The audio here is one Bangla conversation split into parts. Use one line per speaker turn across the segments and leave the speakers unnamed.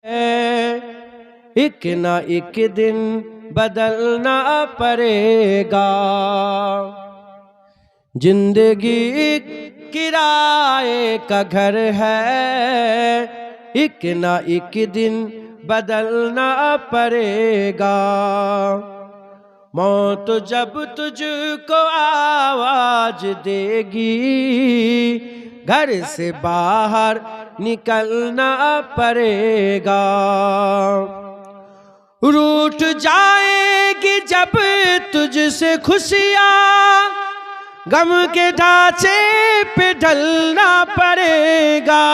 एक ना एक दिन बदलना पड़ेगा। जिंदगी किराए का घर है, एक ना एक दिन बदलना पड़ेगा। मौत जब तुझको आवाज देगी, घर से बाहर निकलना पड़ेगा। रूठ जाएगी जब तुझसे खुशियाँ, गम के ढांचे पे ढलना पड़ेगा।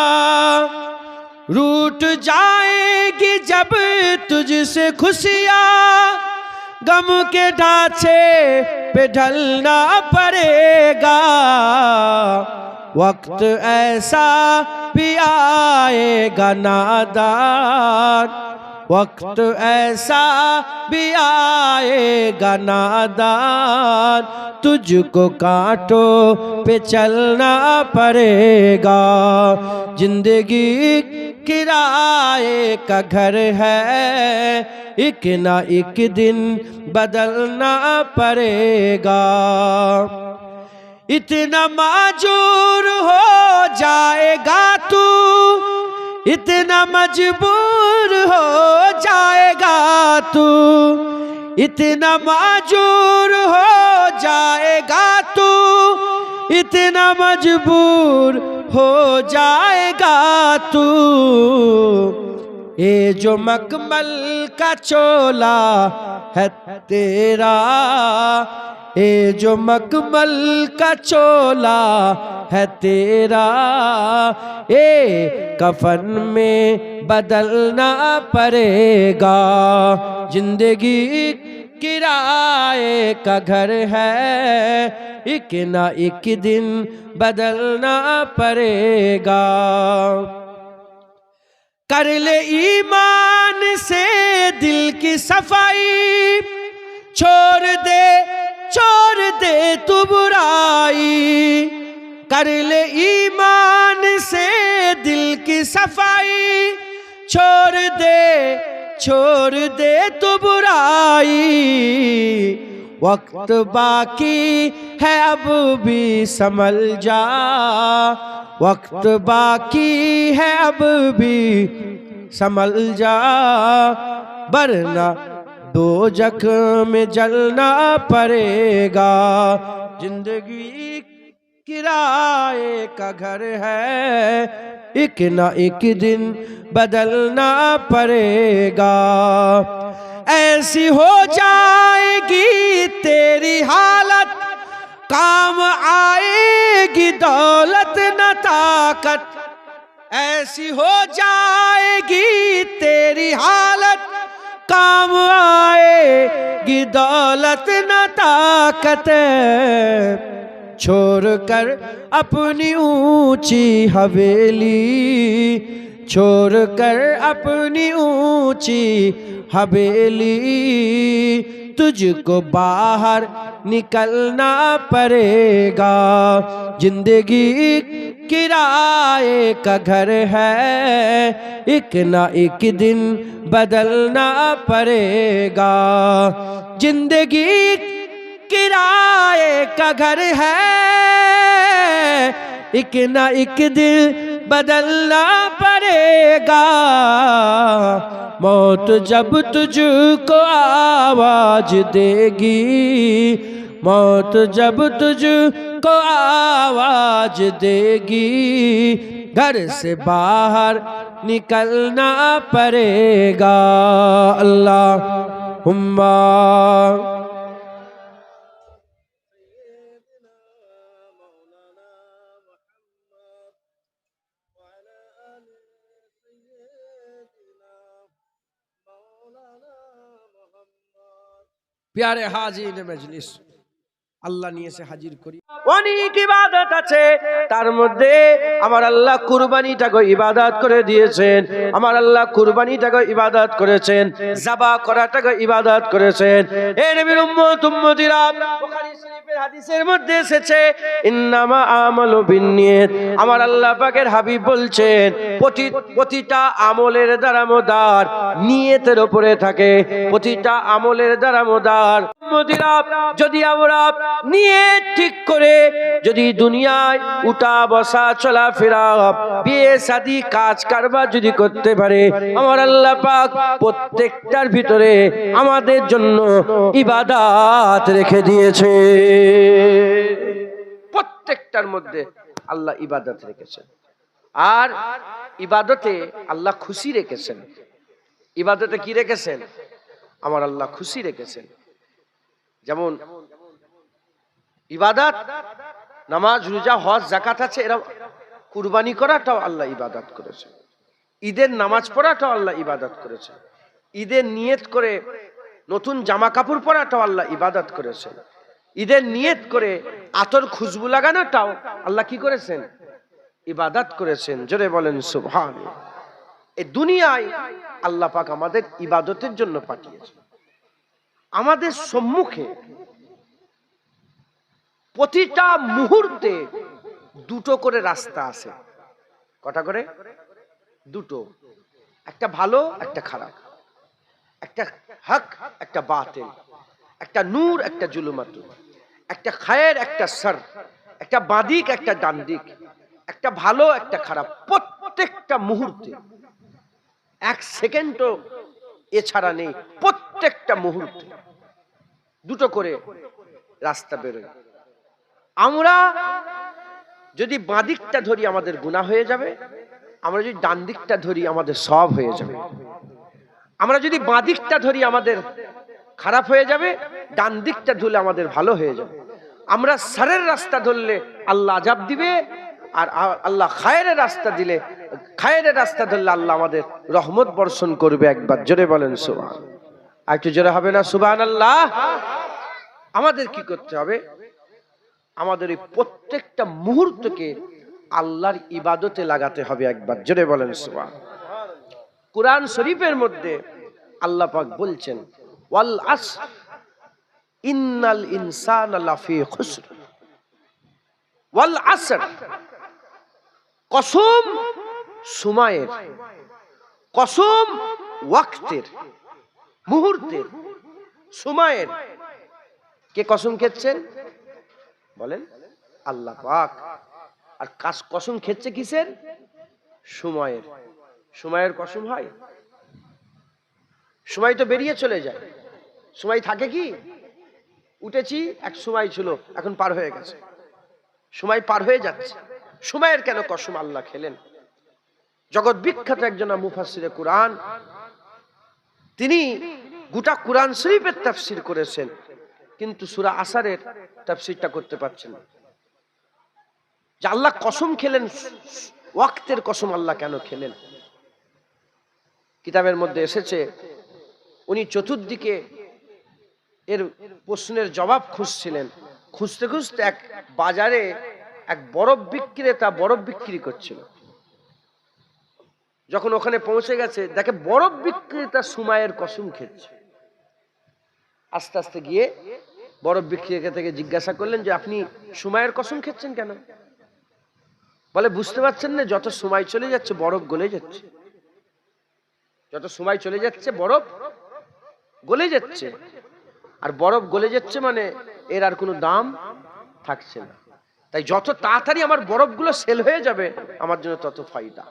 रूठ जाएगी जब तुझसे खुशियाँ, गम के ढांचे पे ढलना पड़ेगा। वक्त ऐसा भी आएगा नादान, वक्त ऐसा भी आएगा नादान, तुझको कांटों पे चलना पड़ेगा। जिंदगी किराए का घर है, एक ना एक दिन बदलना पड़ेगा। इतना माजूर हो जाएगा तू, इतना मजबूर हो जाएगा तू, इतना माजूर हो जाएगा तू, इतना मजबूर हो जाएगा तू। ये जो मखमल का चोला है तेरा, ये जो मखमल का चोला है तेरा, ये कफन में बदलना पड़ेगा। जिंदगी किराए का घर है, एक ना एक दिन बदलना पड़ेगा। कर ले ईमान से दिल की सफाई, छोड़ दे तू बुराई। कर ले ईमान से दिल की सफाई, छोड़ दे तू बुराई। वक्त बाकी है अब भी संभल जा, वक्त बाकी है अब भी संभल जा, वरना दोजख में जलना पड़ेगा। जिंदगी किराए का घर है, एक ना एक दिन बदलना पड़ेगा। ऐसी हो जाएगी तेरी हालत, काम आएगी दौलत न ताकत। ऐसी हो जाएगी तेरी हालत, काम आएगी दौलत न ताकत। छोड़ कर अपनी ऊंची हवेली, छोड़ कर अपनी ऊंची हवेली, तुझको बाहर निकलना पड़ेगा। जिंदगी किराए का घर है, एक ना एक दिन बदलना पड़ेगा। जिंदगी किराए का घर है, एक ना एक दिन बदलना पड़ेगा। मौत जब तुझको आवाज देगी, मौत जब तुझको आवाज देगी, घर से बाहर निकलना पड़ेगा। अल्लाहुम्मा प्यारे हाजिर मजलिस, अल्लाह निये से हाजिर करी। অনেক ইবাদত আছে, তার মধ্যে আমার আল্লাহ কুরবানিটাকে ইবাদত করে দিয়েছেন। আমার আল্লাহ কুরবানিটাকে ইবাদত করেছেন, যাবা করাটাকে ইবাদত করেছেন। এ নবীর উম্মত উম্মতিরা, বুখারী শরীফের হাদিসের মধ্যে এসেছে, ইন্নামা আমালু বিন্নিয়াত। আমার আল্লাহ পাকের হাবিব বলছেন, প্রতিটা আমলের দারামদার নিয়তের উপরে থাকে, প্রতিটা আমলের দারামদার। উম্মতিরা, যদি আমরা নিয়ত ঠিক করে যদি দুনিয়ায় উঠা বসা চলাফেরা বিয়ে শাদী কাজ কারবার যদি করতে পারে, আমার আল্লাহ পাক প্রত্যেকটার ভিতরে আমাদের জন্য ইবাদত রেখে দিয়েছে। প্রত্যেকটার মধ্যে আল্লাহ ইবাদত রেখেছেন। আর ইবাদতে আল্লাহ খুশি রেখেছেন। ইবাদতে কি রেখেছেন? আমার আল্লাহ খুশি রেখেছেন। যেমন ইবাদত, নামাজ, রোজা, হজ, যাকাত আছে, এরা কুরবানি করাটাও আল্লাহ ইবাদত করেছে। ঈদের নামাজ পড়াটাও আল্লাহ ইবাদত করেছে। ঈদের নিয়ত করে নতুন জামা কাপড় পরাটাও আল্লাহ ইবাদত করেছেন। ঈদের নিয়ত করে আতর খুশবু লাগানোটাও আল্লাহ কি করেছেন? ইবাদত করেছেন। জোরে বলেন সুবহানাল্লাহ। এই দুনিয়ায় আল্লাহ পাক আমাদের ইবাদতের জন্য পাঠিয়েছেন। আমাদের সম্মুখে প্রতিটা মুহূর্তে দুটো করে রাস্তা আছে। কটা করে? দুটো। একটা ভালো, একটা খারাপ, একটা হক, একটা বাতিল, একটা নূর, একটা জুলুমাত, একটা খায়ের, একটা শার, একটা বাদিক, একটা ডান দিক, একটা ভালো, একটা খারাপ। প্রত্যেকটা মুহূর্তে, এক সেকেন্ডও এছাড়া নেই। প্রত্যেকটা মুহূর্তে দুটো করে রাস্তা বেরোয়। আমরা যদি বাঁ দিকটা ধরি আমাদের গুনাহ হয়ে যাবে, আমরা যদি ডান দিকটা ধরি আমাদের সওয়াব হয়ে যাবে। আমরা যদি বাঁ দিকটা ধরি আমাদের খারাপ হয়ে যাবে, ডান দিকটা ধরলে আমাদের ভালো হয়ে যাবে। আমরা সারের রাস্তা ধরলে আল্লাহ আযাব দিবে, আর আল্লাহ খায়েরের রাস্তা দিলে, খায়েরের রাস্তা ধরলে আল্লাহ আমাদের রহমত বর্ষণ করবে। একবার জোরে বলেন সুবহান। আর একটু জোরে হবে না সুবহানাল্লাহ? আমাদের কি করতে হবে? আমাদের এই প্রত্যেকটা মুহূর্তকে আল্লাহর ইবাদতে লাগাতে হবে। একবার জোরে বলেন সুবহান। কুরআন শরীফের মধ্যে আল্লাহ পাক বলছেন, ওয়াল আসর ইন্নাল ইনসানা লাফি খুসর। ওয়াল আসর, কসম সময়ের, কসম ওয়াক্তের, মুহূর্তের, সময়ের। কে কসম খেচ্ছেন? বলেন আল্লাহ পাক। আর কসম খেচ্ছে কিসের? সময়ের। সময়ের কসম হয়? সময় তো বেরিয়ে চলে যায়। সময় থাকে কি? উঠেছি, এক সময় ছিল, এখন পার হয়ে গেছে। সময় পার হয়ে যাচ্ছে। সময়ের কেন কসম আল্লাহ খেলেন? জগৎ বিখ্যাত একজন মুফাসসিরে কুরআন, তিনি গোটা কুরআন শরীফের তাফসীর করেছেন, কিন্তু সূরা আসরের তাফসীরটা করতে পারছেন না। যে আল্লাহ কসম খেলেন, ওয়াক্তের কসম আল্লাহ কেন খেলেন? কিতাবের মধ্যে এসেছে, উনি চতুর্দিকে এর প্রশ্নের জবাব খুঁজছিলেন। খুঁজতে খুঁজতে এক বাজারে এক বরফ বিক্রেতা বরফ বিক্রি করছিল। যখন ওখানে পৌঁছে গেছে, দেখে বরফ বিক্রেতা সময়ের কসম খেচ্ছে। আস্তে আস্তে গিয়ে বরফ বিক্রেতা থেকে জিজ্ঞাসা করলেন যে আপনি সময়ের কসম খেচ্ছেন কেন? বলে বুঝতে পারছেন না, যত সময় চলে যাচ্ছে বরফ গলে যাচ্ছে। যত সময় চলে যাচ্ছে বরফ গলে যাচ্ছে। আর বরফ গলে যাচ্ছে মানে এর আর কোনো দাম থাকছে না। তাই যত তাড়াতাড়ি আমার বরফগুলো সেল হয়ে যাবে আমার জন্য তত ফায়দা।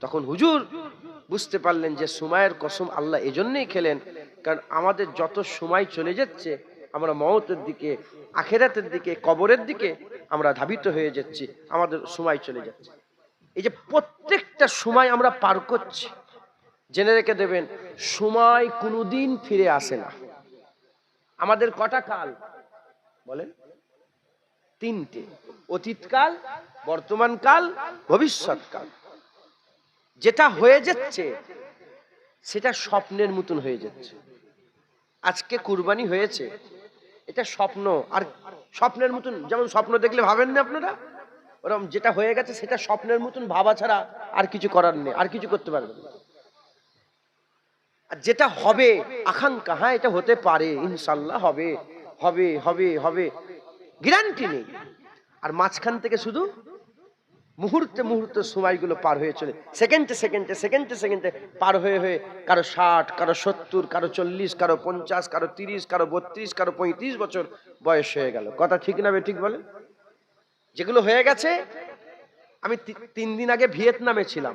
তখন হুজুর বুঝতে পারলেন যে সময়ের কসম আল্লাহ এজন্যই খেলেন, কারণ আমাদের যত সময় চলে যাচ্ছে আমরা মওতের দিকে, আখিরাতের দিকে, কবরের দিকে আমরা ধাবিত হয়ে যাচ্ছি, আমাদের সময় চলে যাচ্ছে। এই যে প্রত্যেকটা সময় আমরা পার করছি, জেনে রেখে দেবেন সময় কোনোদিন ফিরে আসে না। আমাদের কটা কাল বলেন? তিনটে, অতীতকাল, বর্তমানকাল, ভবিষ্যৎকাল। যেটা হয়ে যাচ্ছে সেটা স্বপ্নের মতন হয়ে যাচ্ছে। আজকে কুরবানি হয়েছে, এটা স্বপ্ন। আর স্বপ্নের মতন, যেমন স্বপ্ন দেখলে ভাবেন না আপনারা, ওরকম যেটা হয়ে গেছে সেটা স্বপ্নের মতন ভাবা ছাড়া আর কিছু করার নেই, আর কিছু করতে পারবেন না। আর যেটা হবে আকাঙ্ক্ষা, হ্যাঁ এটা হতে পারে, ইনশাল্লাহ হবে, হবে হবে হবে, গ্যারান্টি নেই। আর মাঝখান থেকে শুধু মুহূর্তে মুহূর্তে সময়গুলো পার হয়ে চলে, সেকেন্ডে সেকেন্ডে সেকেন্ডে সেকেন্ডে পার হয়ে হয়ে কারো 60, কারো 70, কারো 40, কারো 50, কারো 30, কারো 32, কারো 35 বছর বয়স হয়ে গেল। কথা ঠিক না ঠিক বলেন? যেগুলো হয়ে গেছে, আমি 3 দিন আগে ভিয়েতনামে ছিলাম।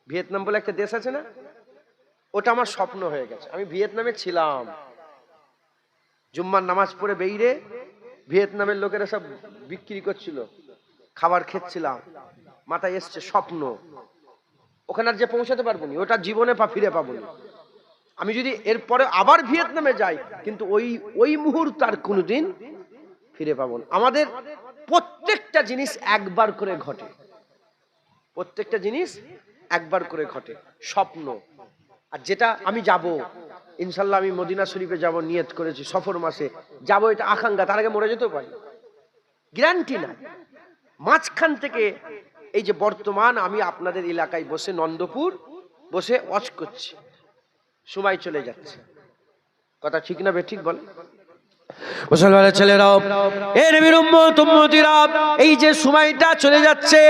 ভিয়েতনাম বলে একটা দেশ আছে না, ওটা আমার স্বপ্ন হয়ে গেছে। আমি ভিয়েতনামে ছিলাম, জুম্মার নামাজ পড়ে বেরিয়ে ভিয়েতনামের লোকেরা সব বিক্রি করছিল, খাবার খেচ্ছিলাম, মাথায় এসছে স্বপ্ন। ওখানে আর যে পৌঁছাতে পারবো না, ওটা জীবনে ফিরে পাবো না। আমি যদি এরপরে আবার ভিয়েতনামে যাই, কিন্তু ওই মুহূর্ত আর কোনোদিন ফিরে পাবো না। আমাদের প্রত্যেকটা জিনিস একবার করে ঘটে, প্রত্যেকটা জিনিস একবার করে ঘটে, স্বপ্ন। আর যেটা আমি যাব, ইনশাল্লাহ আমি মদিনা শরীফে যাব, নিয়ত করেছি, সফর মাসে যাব, এটা আকাঙ্ক্ষা। তার আগে মরে যেতেও পারি, গ্যারান্টি না। মাঝখান থেকে এই যে বর্তমান আমি আপনাদের এলাকায় বসে, নন্দপুর বসে ওয়াজ করছি, সময় চলে যাচ্ছে। কথা ঠিক না ঠিক বলে? মুসলমানের ছেলেরাও, এর নবীর উম্মত উম্মতিরা, এই যে সময়টা চলে যাচ্ছে,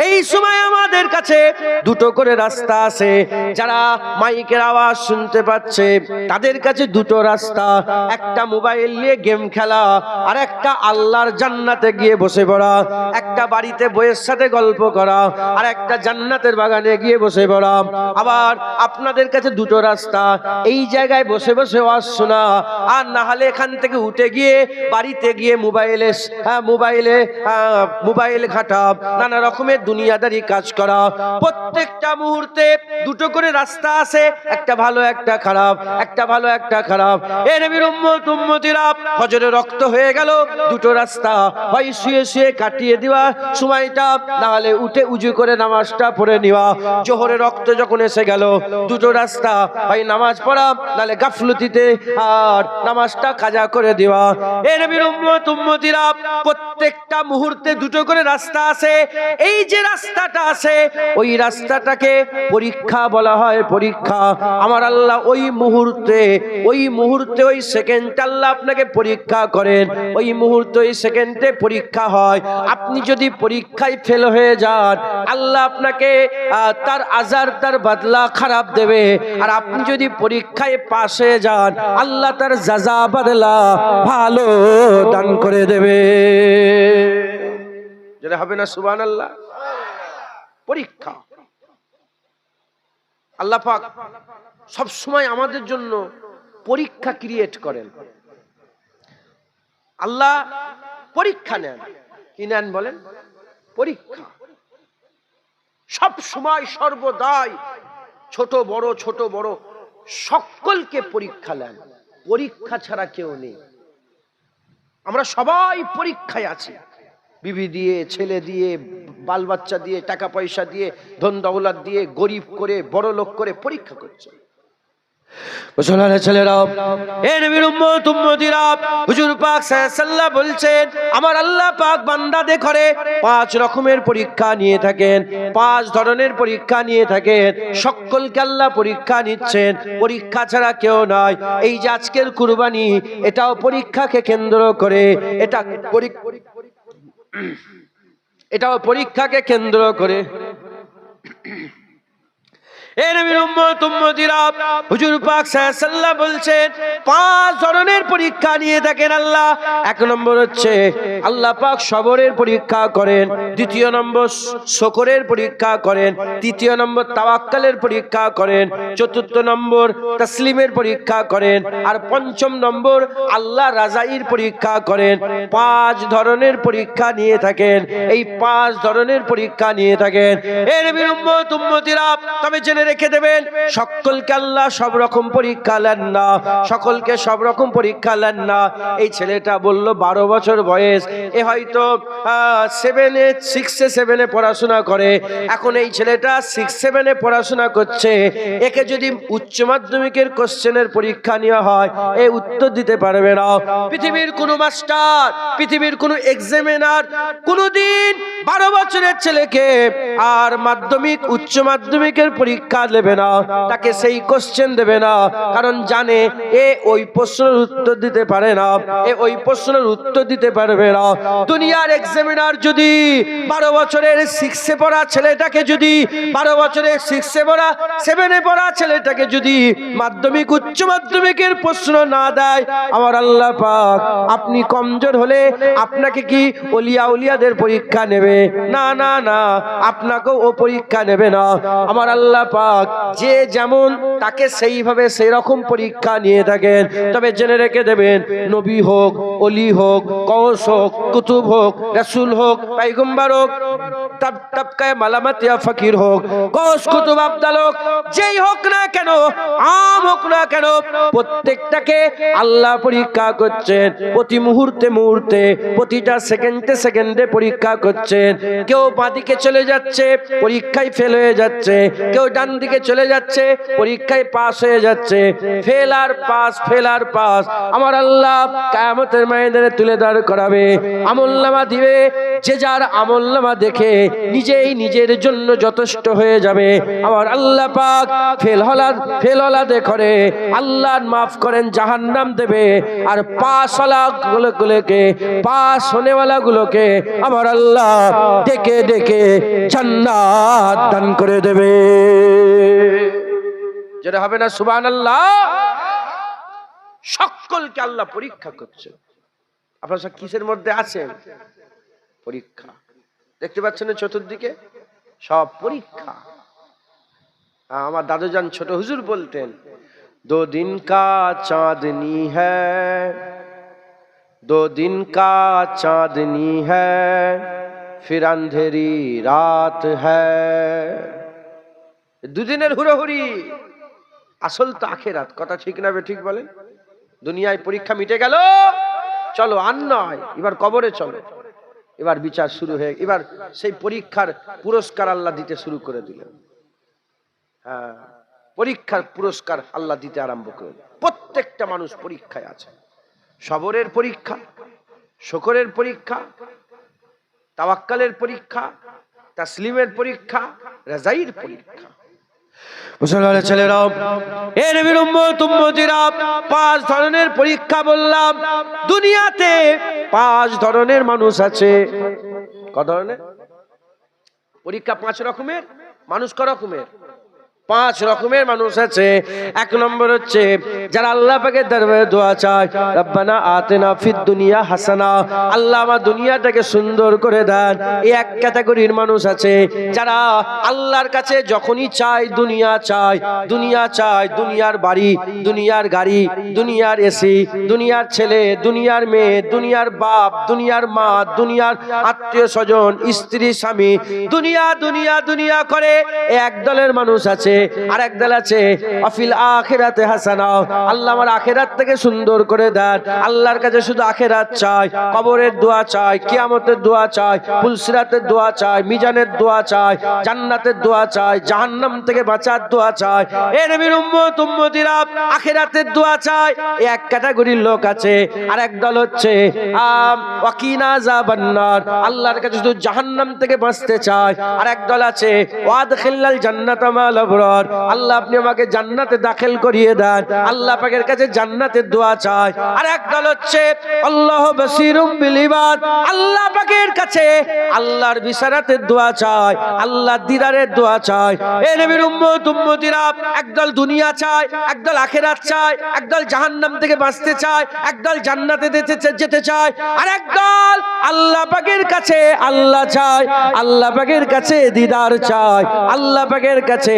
এই সময় আমাদের কাছে দুটো করে রাস্তা আছে। যারা মাইকের আওয়াজ শুনতে পাচ্ছে তাদের কাছে দুটো রাস্তা, একটা মোবাইল নিয়ে গেম খেলা, আর একটা আল্লাহর জান্নাতে গিয়ে বসে পড়া। একটা বাড়িতে বইয়ের সাথে গল্প করা, আর একটা জান্নাতের বাগানে গিয়ে বসে পড়া। আবার আপনাদের কাছে দুটো রাস্তা, এই জায়গায় বসে বসে ওয়াজ শোনা, আর না হলে এখান থেকে উঠে গিয়ে বাড়িতে গিয়ে মোবাইলে ঘাটা, নানা রকমের দুনিয়াদারি কাজ করা। প্রত্যেকটা মুহূর্তে দুটো করে রাস্তা আছে, একটা ভালো একটা খারাপ, একটা ভালো একটা খারাপ। এ নবীর উম্মত উম্মতিরা, ফজরে রক্ত হয়ে গেল, দুটো রাস্তা, হয় শুয়ে শুয়ে কাটিয়ে দেওয়া সময়টা, না হলে উঠে উজু করে নামাজটা পড়ে নেওয়া। জোহরে রক্ত যখন এসে গেল, দুটো রাস্তা, হয় নামাজ পড়া, নাহলে গাফলতিতে আর নামাজটা কাজা করে দেওয়া। এ নবীর উম্মত উম্মতিরা, প্রত্যেকটা মুহূর্তে দুটো করে রাস্তা আছে। এই যে রাস্তাটা আছে, ওই রাস্তাটাকে পরীক্ষা বলা হয়, পরীক্ষা। আমার আল্লাহ ওই মুহূর্তে ওই সেকেন্ডে আল্লাহ আপনাকে পরীক্ষা করেন, ওই মুহূর্তে ওই সেকেন্ডে পরীক্ষা হয়। আপনি যদি পরীক্ষায় ফেল হয়ে যান, আল্লাহ আপনাকে তার আজার, তার বদলা খারাপ দেবে। আর আপনি যদি পরীক্ষায় পাশ হয়ে যান, আল্লাহ তার জাযা বদলা ভালো দান করে দেবে। যেটা হবে না সুবহানাল্লাহ। পরীক্ষা আল্লাহ পাক সব সময় আমাদের জন্য পরীক্ষা ক্রিয়েট করেন। আল্লাহ পরীক্ষা নেন, কি নেন বলেন? পরীক্ষা। সব সময় সর্বদাই ছোট বড় সকলকে পরীক্ষা নেন। পরীক্ষা ছাড়া কেউ নেই। আমরা সবাই পরীক্ষায় আছি, বিবি দিয়ে, ছেলে দিয়ে, বাল বাচ্চা দিয়ে, টাকা পয়সা দিয়ে, ধন দৌলত দিয়ে, গরিব করে, বড় লোক করে পরীক্ষা করছে। মুসলমানের ছেলেরাও, এ নবীর উম্মত উম্মতিরা, হুজুর পাক সাল্লাল্লাহু বলছেন, আমার আল্লাহ পাক বান্দাদের করে 5 রকমের পরীক্ষা নিয়ে থাকেন, 5 ধরনের পরীক্ষা নিয়ে থাকেন। সকলকে আল্লাহ পরীক্ষা নিচ্ছেন, পরীক্ষা ছাড়া কেউ নয়। এই যে আজকের কুরবানি, এটাও পরীক্ষাকে কেন্দ্র করে, এটাও পরীক্ষাকে কেন্দ্র করে। এ নবীর উম্মত উম্মতিরা, হুজুর পাক সাল্লাল্লাহু বলছেন 5 ধরনের পরীক্ষা নিয়ে থাকেন আল্লাহ। 1 নম্বর হচ্ছে আল্লাহ পাক সবরের পরীক্ষা করেন, 2 নম্বর শুকরের পরীক্ষা করেন, 3 নম্বর তাওয়াক্কুলের পরীক্ষা করেন, 4 নম্বর তাসলিমের পরীক্ষা করেন, আর 5 নম্বর আল্লাহ রাজাইর পরীক্ষা করেন। 5 ধরনের পরীক্ষা নিয়ে থাকেন, এই 5 ধরনের পরীক্ষা নিয়ে থাকেন। এ নবীর উম্মত উম্মতিরা, তবে জেনে জেনে রেখে দেবেন, সকলকে আল্লাহ সব রকম পরীক্ষা নেন না, সকলকে সব রকম পরীক্ষা নেন না। এই ছেলেটা বলল 12 বছর বয়স, এ হয়তো 6-7 পড়াশোনা করে। এখন এই ছেলেটা 6-7 পড়াশোনা করছে, একে যদি উচ্চ মাধ্যমিকের কোশ্চেনের পরীক্ষা নেওয়া হয়, এ উত্তর দিতে পারবে না। পৃথিবীর কোনো মাস্টার, পৃথিবীর কোনো এক্সামিনার কোনোদিন 12 বছরের ছেলেকে আর মাধ্যমিক উচ্চ মাধ্যমিকের পরীক্ষা দেবে না, তাকে সেই কোশ্চেন দেবে না, কারণ জানে এ ওই প্রশ্নের উত্তর দিতে পারে না, এ ওই প্রশ্নের উত্তর দিতে পারবে না। দুনিয়ার এক্সামিনার যদি 12 বছরের 6-এ পড়া ছেলেটাকে যদি 12 বছরের 6-এ পড়া 7-এ পড়া ছেলেটাকে যদি মাধ্যমিক উচ্চ মাধ্যমিকের প্রশ্ন না দেয়, আমার আল্লাহ পাক আপনি কমজোর হলে আপনাকে কি ওলিয়া উলিয়াদের পরীক্ষা নেবে? না না না, আপনাকেও ও পরীক্ষা নেবে না। আমার আল্লাহ পাক যে যেমন তাকে সেইভাবে সেই রকম পরীক্ষা নিয়ে থাকেন। তবে জেনে রেখে দেবেন, নবী হোক, ওলি হোক, কওস হোক, কুতুব হোক, রাসূল হোক, পয়গম্বর হোক, তাবকায়ে মালামাতিয়া ফকির হোক, কওস কুতুব আবদাল হোক, যেই হোক না কেন, আম হোক না কেন, প্রত্যেকটাকে আল্লাহ পরীক্ষা করছেন। প্রতি মুহূর্তে মুহূর্তে, প্রতিটা সেকেন্ডে সেকেন্ডে পরীক্ষা করছেন। কেউ বাঁদিকে চলে যাচ্ছে, পরীক্ষায় ফেল হয়ে যাচ্ছে, কেউ ডান দিকে চলে যাচ্ছে, পরীক্ষায় পাস হয়ে যাচ্ছে। ফেল আর পাস, ফেল আর পাস। আমার আল্লাহ কিয়ামতের ময়দানে তুলে দাঁড় করাবে, আমলনামা দিবে, যে যার আমলনামা দেখে নিজেই নিজের জন্য যথেষ্ট হয়ে যাবে। আমার আল্লাহ পাক ফেল হলা দেখে আল্লাহ মাফ করেন, জাহান্নাম দেবে, আর পাস ওয়ালা গুলোকে, পাস হোনেওয়ালা গুলোকে আমার আল্লাহ ডেকে ডেকে জান্নাত দান করে দেবে। যেটা হবে না সুবহানাল্লাহ। সকলকে আল্লাহ পরীক্ষা করছে। আপনারা সব কিসের মধ্যে আছেন? পরীক্ষা। দেখতে পাচ্ছেন না চতুর্দিকে সব পরীক্ষা। আমার দাদুজান ছোট হুজুর বলতেন, 2 दिन का चांदनी है, 2 दिन का चांदनी है, फिर अंधेरी रात है। 2 দিনের হুড়োহুড়ি, আসল তো আখেরাত। কথা ঠিক না ঠিক বলেন? দুনিয়ায় পরীক্ষা মিটে গেল, চলো আর নয়, এবার কবরে চলো, এবার বিচার শুরু হয়ে, এবার সেই পরীক্ষার পুরস্কার আল্লাহ দিতে শুরু করে দিলেন। হ্যাঁ, পরীক্ষার পুরস্কার আল্লাহ দিতে আরম্ভ করে। প্রত্যেকটা মানুষ পরীক্ষায় আছে। সবরের পরীক্ষা, শুকরের পরীক্ষা, তাওয়াক্কালের পরীক্ষা, তাসলিমের পরীক্ষা, রাজাইর পরীক্ষা। মুসলমানের ছেলেরা, এ নবীর উম্মত উম্মতিরা, 5 ধরনের পরীক্ষা বললাম। দুনিয়াতে 5 ধরনের মানুষ আছে। কত ধরনের পরীক্ষা? 5 রকমের মানুষ। ক রকমের? 5 রকমের মানুষ আছে। 1 নম্বর হচ্ছে যারা আল্লাহ পাকের দরবারে দোয়া চায়, রব্বানা আতিনা ফিদ দুনিয়া হাসানা, আল্লাহ আমার দুনিয়াটাকে সুন্দর করে দেন। এই এক ক্যাটাগরির মানুষ আছে যারা আল্লাহর কাছে যখনই চায়, দুনিয়া চায়, দুনিয়া চায়, দুনিয়ার বাড়ি, দুনিয়ার গাড়ি, দুনিয়ার এসি, দুনিয়ার ছেলে, দুনিয়ার মেয়ে, দুনিয়ার বাপ, দুনিয়ার মা, দুনিয়ার আত্মীয় স্বজন, স্ত্রী, স্বামী, দুনিয়া দুনিয়া দুনিয়া করে। এক দলের মানুষ আছে। আর এক দল আছে আফিল আখিরাতে হাসানা, আল্লাহ আমার আখিরাত থেকে সুন্দর করে দেন। আল্লাহর কাছে শুধু আখিরাত চায়, কবরের দোয়া চায়, কিয়ামতের দোয়া চায়, পুলসিরাতের দোয়া চায়, মিজানের দোয়া চায়, জান্নাতের দোয়া চায়, জাহান্নাম থেকে বাঁচার দোয়া চায়। এ নবীর উম্মত উম্মতিরা আখিরাতের দোয়া চায়। এই এক ক্যাটাগরির লোক আছে। আর এক দল হচ্ছে ওয়াকিনা যাবান্নার, আল্লাহর কাছে শুধু জাহান্নাম থেকে বাঁচতে চায়। আর এক দল আছে ওয়াদখিলনাল জান্নাতা মাল আবরার, আল্লাহ আপনি আমাকে জান্নাতে দাখিল করিয়ে দেন, আল্লাহ পাকের কাছে জান্নাতের দোয়া চায়। আর এক দল হচ্ছে আল্লাহু বাসীরুম বিল ইবাদ, আল্লাহ পাকের কাছে আল্লাহর বিশারাতের দোয়া চায়, আল্লাহর দিদারের দোয়া চায়। এ নবীর উম্মত উম্মতিরা, একদল দুনিয়া চায়, একদল আখিরাত চায়, একদল জাহান্নাম থেকে বাঁচতে চায়, একদল জান্নাতে যেতে চায়, আর এক একদল আল্লাহ পাকের কাছে আল্লাহ চায়, আল্লাহ পাকের কাছে দিদার চায়, আল্লাহ পাকের কাছে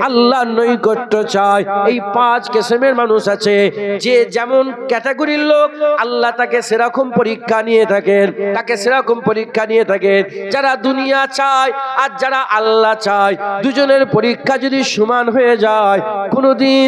আল্লাহর নৈকট্য চায়। এই 5 কিসমের মানুষ আছে। যে যেমন ক্যাটাগরির লোক আল্লাহ তাকে সেরকম পরীক্ষা নিয়ে থাকেন, তাকে সেরকম পরীক্ষা নিয়ে থাকেন। যারা দুনিয়া চায় আর যারা আল্লাহ চায়, দুজনের পরীক্ষা যদি সমান হয়ে যায়, কোনোদিন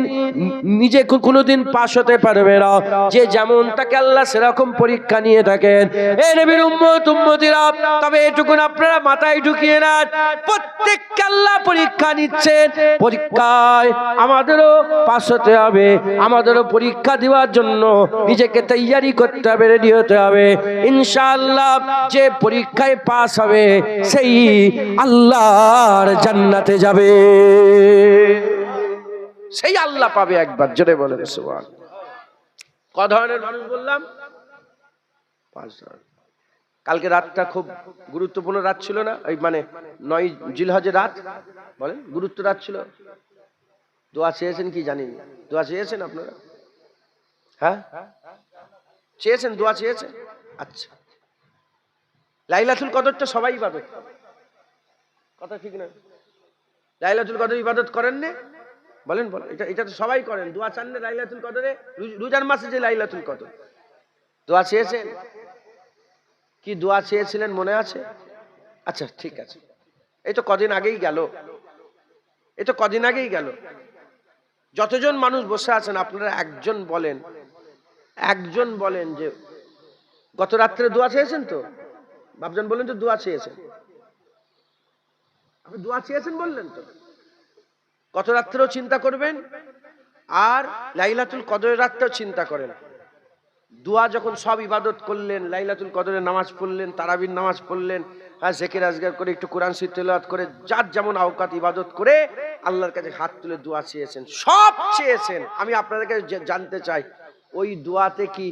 নিজে কোনোদিন পাশ হতে পারবে না। যে যেমন তাকে আল্লাহ সেরকম পরীক্ষা নিয়ে থাকেন। এ নবীর উম্মত উম্মতিরা, তবে এটুকুন আপনারা মাথায় ঢুকিয়ে নেন, প্রত্যেককে আল্লাহ পরীক্ষা নিচ্ছেন। পরীক্ষায় আমাদেরও পাশ হতে হবে, আমাদেরও পরীক্ষা দেওয়ার জন্য নিজেকে তৈয়ারি করতে হবে, রেডি হতে হবে। ইনশাআল্লাহ যে পরীক্ষায় পাস হবে সেই আল্লাহর জান্নাতে যাবে, সেই আল্লাহ পাবে। একবার জোরে বলেন সুবহান। ক ধরনের মানুষ বললাম? 5 ধরনের। কালকে রাতটা খুব গুরুত্বপূর্ণ রাত ছিল না? এই মানে 9 জিলহজের রাত, বলেন গুরুত্ব রাত ছিল। দোয়া চেয়েছেন কি জানি না? দোয়া চেয়েছেন আপনারা? হ্যাঁ চেয়েছেন, দোয়া চেয়েছেন। আচ্ছা, লাইলাতুল কদরটা সবাই ইবাদত, কথা ঠিক না? লাইলাতুল কদর ইবাদত করেন না? বলেন বলেন, এটা তো সবাই করেন। দোয়া চান না লাইলাতুল কদরে? রোজার মাসে যে লাইলাতুল কদর, দোয়া চেয়েছেন কি? দোয়া চেয়েছিলেন মনে আছে? আচ্ছা ঠিক আছে, এই তো কদিন আগেই গেল, এই তো কদিন আগেই গেল। যতজন মানুষ বসে আছেন আপনারা একজন বলেন যে গত রাত্রে দোয়া চেয়েছেন তো? বাপজান বলেন তো দোয়া চেয়েছেন? আপনি দোয়া চেয়েছেন বললেন তো? গত রাত্রেও চিন্তা করবেন আর লাইলাতুল কদরের রাতটাও চিন্তা করেন। দোয়া যখন সব ইবাদত করলেন, লাইলাতুল কদরের নামাজ পড়লেন, তারাবির নামাজ পড়লেন, জিকির আজগার করে, একটু কোরআন শরীফ তেলাওয়াত করে, যার যেমন আওকাত ইবাদত করে আল্লাহর কাছে হাত তুলে দোয়া চেয়েছেন, সব চেয়েছেন। আমি আপনাদেরকে জানতে চাই, ওই দোয়াতে কি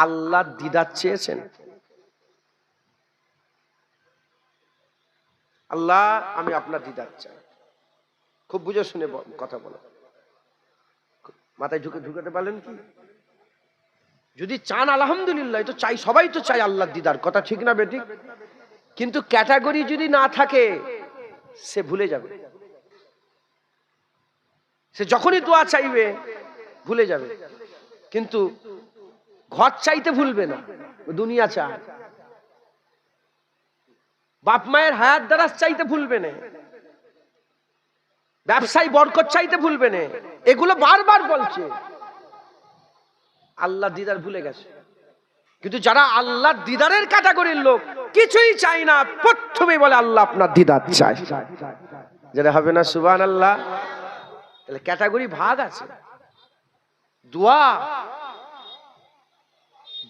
আল্লাহর দিদার চেয়েছেন? আল্লাহ আমি আপনার দিদার চাই, খুব বুঝে শুনে কথা বলো, মাথায় ঢুকাতে পারলেন কি? যদি চান আলহামদুলিল্লাহ, তো চাই, সবাই তো চাই আল্লাহর দিদার, কথা ঠিক না বেটি? কিন্তু ক্যাটাগরি যদি না থাকে সে ভুলে যাবে, সে যখনই দোয়া চাইবে ভুলে যাবে। কিন্তু ঘর চাইতে ভুলবে না, দুনিয়া চায়। বাপ মায়ের হায়াত দারাজ চাইতে ভুলবে না, ব্যবসায় বরকত চাইতে ভুলবে না, এগুলো বারবার বলছে। আল্লাহ দিদার ভুলে গেছে। কিন্তু যারা আল্লাহ দিদারের ক্যাটাগরির লোক, কিছুই চাই না, প্রথমে বলে আল্লাহ আপনার দিদার চাই, যেটা হবে না সুবহানাল্লাহ। তাহলে ক্যাটাগরি ভাগ আছে।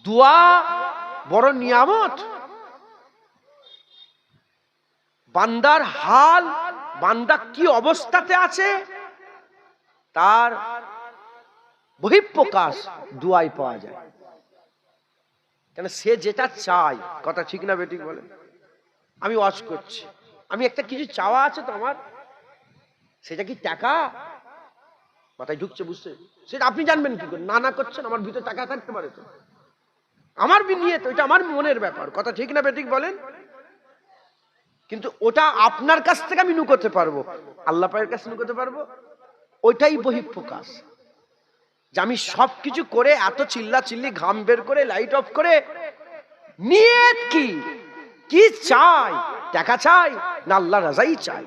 দোয়া বড় নিয়ামত। বান্দার হাল, বান্দা কি অবস্থাতে আছে তার বহিঃপ্রকাশ দোয়ায় পাওয়া যায়। কেন? সে যেটা চায়, কথা ঠিক না বেঠিক বলেন? আমি ওয়াজ করছি, আমি একটা কিছু চাওয়া আছে তো আমার, সেটা কি টাকা? মাথায় ঢুকছে, বুঝতে? সেটা আপনি জানবেন কি করে? না করছেন, আমার ভিতরে টাকা থাকতে পারে তো, আমার নিয়ে তো, এটা আমার মনের ব্যাপার, কথা ঠিক না বেঠিক বলেন? কিন্তু ওটা আপনার কাছ থেকে আমি লুকোতে পারবো, আল্লাহ পাকের কাছে লুকোতে পারবো? ওইটাই বহিঃপ্রকাশ। যে আমি সবকিছু করে, এত চিল্লা চিল্লি, ঘাম বের করে, লাইট অফ করে, নিয়ত কি চাই? টাকা চাই না আল্লাহর রাজাই চাই?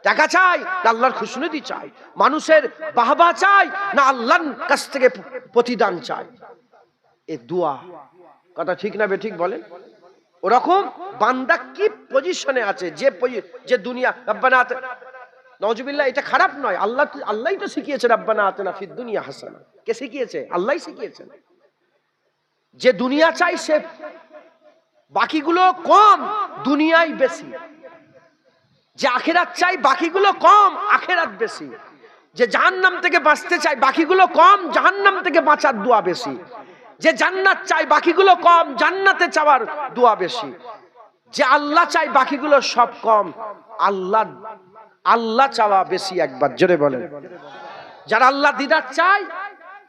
টাকা চাই না আল্লাহর খুশনুদি চাই? মানুষের বাহবা চাই না আল্লাহর কাছ থেকে প্রতিদান চাই? এ দোয়া, কথা ঠিক না বেঠিক বলেন? ওরকম বান্দা কি পজিশনে আছে, যে দুনিয়া রব্বানা নাউজুবিল্লাহ, এটা খারাপ নয়, আল্লাহই তো শিখিয়েছে রব্বানা আতিনা ফিদ দুনিয়া হাসানা। কে শিখিয়েছে? আল্লাহই শিখিয়েছেন। যে দুনিয়া চাই সে বাকিগুলো কম, দুনিয়াই বেশি। যে আখিরাত চাই বাকিগুলো কম, আখিরাত বেশি। যে জাহান্নাম থেকে বাঁচতে চাই বাকিগুলো কম, জাহান্নাম থেকে বাঁচার দোয়া বেশি। যে জান্নাত চাই বাকিগুলো কম, জান্নাতে চাওয়ার দোয়া বেশি। যে আল্লাহ চাই বাকিগুলো সব কম, আল্লাহ চাওয়া বেশি। একবার জোরে বলেন। যারা আল্লাহ দিদার চায়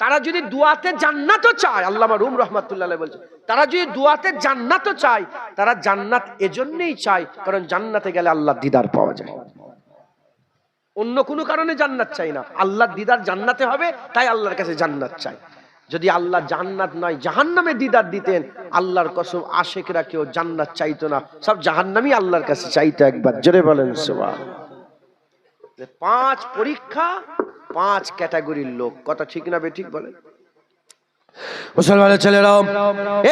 তারা যদি দুয়াতে জান্নাতও চায়, আল্লামা রুম রহমাতুল্লাহ আলাইহি বলছেন, তারা যদি দুয়াতে জান্নাতও চায়, তারা জান্নাত এজন্যই চায় কারণ জান্নাতে গেলে আল্লাহর দিদার পাওয়া যায়। অন্য কোনো কারণে জান্নাত চাই না, আল্লাহর দিদার জান্নাতে হবে তাই আল্লাহর কাছে জান্নাত চাই। যদি আল্লাহ জান্নাত নয় জাহান্নামে দিদার দিতেন, আল্লাহর কসম আশিকরা কেউ জান্নাত চাইতো না, সব জাহান্নামই আল্লাহর কাছে চাইতো। একবার জোরে বলেন সুবহানাল্লাহ। 5 পরীক্ষা, 5 ক্যাটাগরির লোক, কথা ঠিক না বেঠিক বলেন? মুসলমানের ছেলেরাও,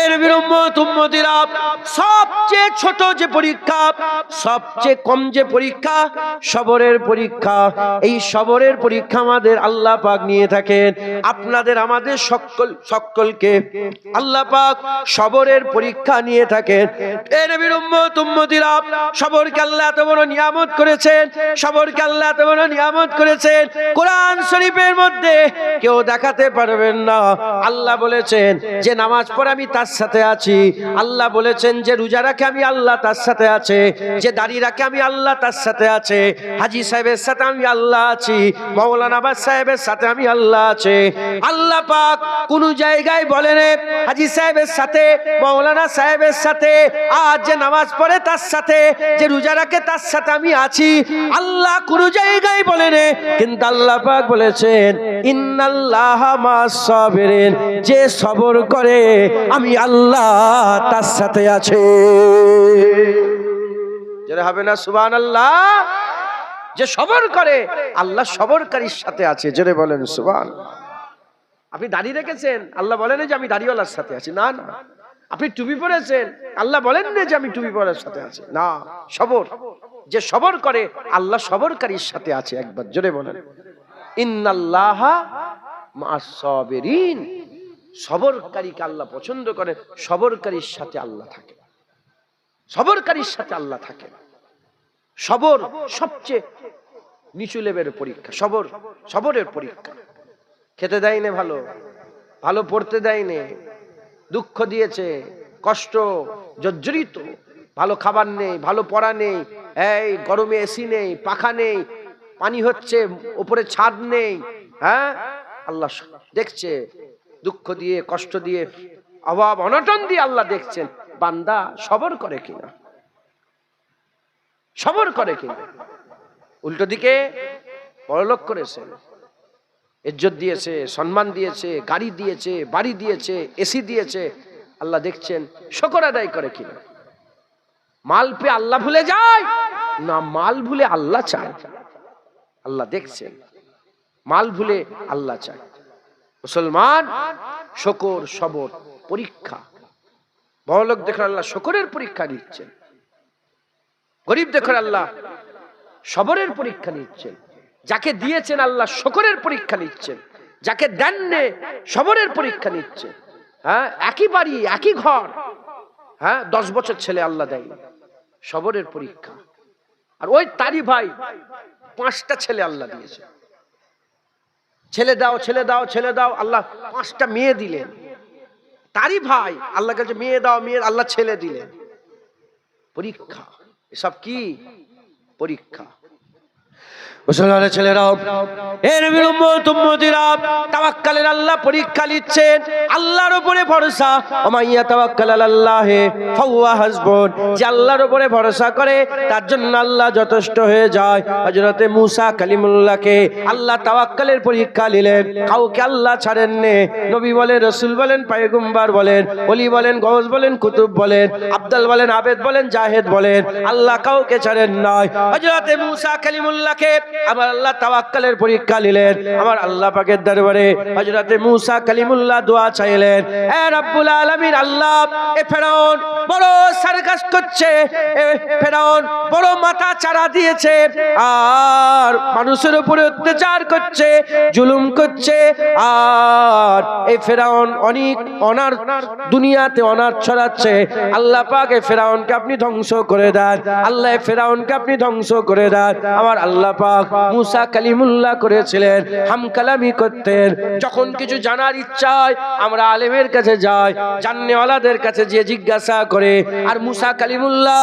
এর নবীর উম্মত উম্মতিরা, সবচেয়ে ছোট যে পরীক্ষা, সবচেয়ে কম যে পরীক্ষা, সবরের পরীক্ষা। এই সবরের পরীক্ষা আমাদের আল্লাহ পাক নিয়ে থাকেন। আপনাদের আমাদের সকলকে আল্লাহ পাক সবরের পরীক্ষা নিয়ে থাকেন। এর নবীর উম্মত উম্মতিরা, সবরকে আল্লাহ এত বড় নিয়ামত করেছেন, সবরকে আল্লাহ এত বড় নিয়ামত করেছেন, কোরআন শরীফের মধ্যে কেউ দেখাতে পারবেন না। আল্লাহ বলেছেন যে নামাজ পড়ে আমি তার সাথে আছি, আল্লাহ বলেছেন যে রোজা রাখে আমি আল্লাহ তার সাথে আছে, যে দাড়ি রাখে আমি আল্লাহ তার সাথে আছে, হাজী সাহেবের সাথে আমি আল্লাহ আছি, মাওলানা আব্বাস সাহেবের সাথে আমি আল্লাহ আছে। আল্লাহ পাক কোন জায়গায় বলেন হাজী সাহেবের সাথে, মাওলানা সাহেবের সাথে, আর যে নামাজ পড়ে তার সাথে, যে রোজা রাখে তার সাথে আমি আছি, আল্লাহ কোন জায়গায় বলেন। কিন্তু আল্লাহ পাক বলেছেন ইন্নাল্লাহা মা'আস সাবিরিন, যে সবর করে আমি আল্লাহ তার সাথে আছে। যারা হবে না সুবহানাল্লাহ, যে সবর করে আল্লাহ সবরকারীর সাথে আছে। জোরে বলেন সুবহানাল্লাহ। আপনি দাড়ি রেখেছেন, আল্লাহ বলেন যে আমি দাড়িওয়ালার সাথে আছি, না না। আপনি টুপি পরেছেন, আল্লাহ বলেন না যে আমি টুপি পরার সাথে আছি, না। সবর, যে সবর করে আল্লাহ সবরকারীর সাথে আছে। একবার জোরে বলেন ইন্নাল্লাহা মা'আস সাবিরিন। সবরকারীকে আল্লাহ পছন্দ করেন, সবরকারীর সাথে আল্লাহ থাকে, সবরকারীর সাথে আল্লাহ থাকে। সবর সবচেয়ে নিচু লেভেলের পরীক্ষা, সবর সবরের পরীক্ষা। খেতে দেয়নি, ভালো ভালো পড়তে দেয়নি, দুঃখ দিয়েছে, কষ্ট জর্জরিত, ভালো খাবার নেই, ভালো পড়া নেই, এই গরমে এসি নেই, পাখা নেই, পানি হচ্ছে উপরে ছাদ নেই, হ্যাঁ আল্লাহ দেখছে, দুঃখ দিয়ে কষ্ট দিয়ে অভাব অনটন দিয়ে আল্লাহ দেখছেন বান্দা সবর করে কিনা, সবর করে কিনা। উল্টো দিকে বড়লোক করেছে, ইজ্জত দিয়েছে, সম্মান দিয়েছে, গাড়ি দিয়েছে, বাড়ি দিয়েছে, এসি দিয়েছে, আল্লাহ দেখছেন শুকর আদায় করে কিনা। মাল পেয়ে আল্লাহ ভুলে যায় না, মাল ভুলে আল্লাহ চায়, আল্লাহ দেখছেন। মাল ভুলে আল্লাহ চায়। মুসলমান, শুকর সবর পরীক্ষা। বড়লোক দেখে আল্লাহ শুকরের পরীক্ষা নিচ্ছেন, গরিব দেখে আল্লাহ সবরের পরীক্ষা নিচ্ছেন। যাকে দিয়েছেন আল্লাহ শুকরের পরীক্ষা নিচ্ছেন, যাকে দেননি সবরের পরীক্ষা নিচ্ছেন। হ্যাঁ, একই বাড়ি একই ঘর, হ্যাঁ 10 বছর ছেলে আল্লাহ দেয়, সবরের পরীক্ষা। আর ওই তারি ভাই 5টা ছেলে আল্লাহ দিয়েছে, ছেলে দাও ছেলে দাও ছেলে দাও, আল্লাহ 5টা মেয়ে দিলেন। তারি ভাই আল্লাহ কাছে মেয়ে দাও, মেয়ে, আল্লাহ ছেলে দিলেন। পরীক্ষা, এসব কি পরীক্ষা। মুসলমানের ছেলেরাও, এ নবীর উম্মত উম্মতিরা, তাওয়াক্কালের আল্লাহ পরীক্ষা নিচ্ছেন, আল্লাহর উপরে ভরসা। ওমাইয়া তাওয়াক্কাল আলাল্লাহি ফাহুয়া হাসবুন, যে আল্লাহর উপরে ভরসা করে তার জন্য আল্লাহ যথেষ্ট হয়ে যায়। হযরতে মূসা কালিমুল্লাহকে আল্লাহ তাওয়াক্কালের পরীক্ষা নিলেন, কাউকে আল্লাহ ছাড়েননি। নবী বলেন, রাসূল বলেন, পয়গম্বর বলেন, ওলি বলেন, গওস বলেন, কুতুব বলেন, আব্দুল বলেন, আবেদ বলেন, জাহেদ বলেন, আল্লাহ কাউকে ছাড়েন নাই। হযরতে মূসা কালিমুল্লাহকে আমার আল্লাহ তাওয়াক্কালের পরীক্ষা নিলেন। আমার আল্লাহ পাকের দরবারে হযরতে মূসা কালিমুল্লাহ দোয়া চাইলেন, হে রব্বুল আলামিন, আল্লাহ এ ফেরাউন বড় সার্কাস করছে, এ ফেরাউন বড় মাথা চারা দিয়েছে, আর মানুষের উপরে অত্যাচার করছে, জুলুম করছে, আর এই ফেরাউন অনেক অনার দুনিয়াতে অনার ছড়াচ্ছে। আল্লাহ পাক এই ফেরাউনকে আপনি ধ্বংস করে দেন, আল্লাহ ফেরাউনকে আপনি ধ্বংস করে দেন। আমার আল্লাহ পাক পাক মুসা কালিমুল্লাহ করেছিলেন, হামকালামি করতেন। যখন কিছু জানার ইচ্ছা হয় আমরা আলেমের কাছে যাই, জান্নেওয়ালাদের কাছে যে জিজ্ঞাসা করে। আর মুসা কালিমুল্লাহ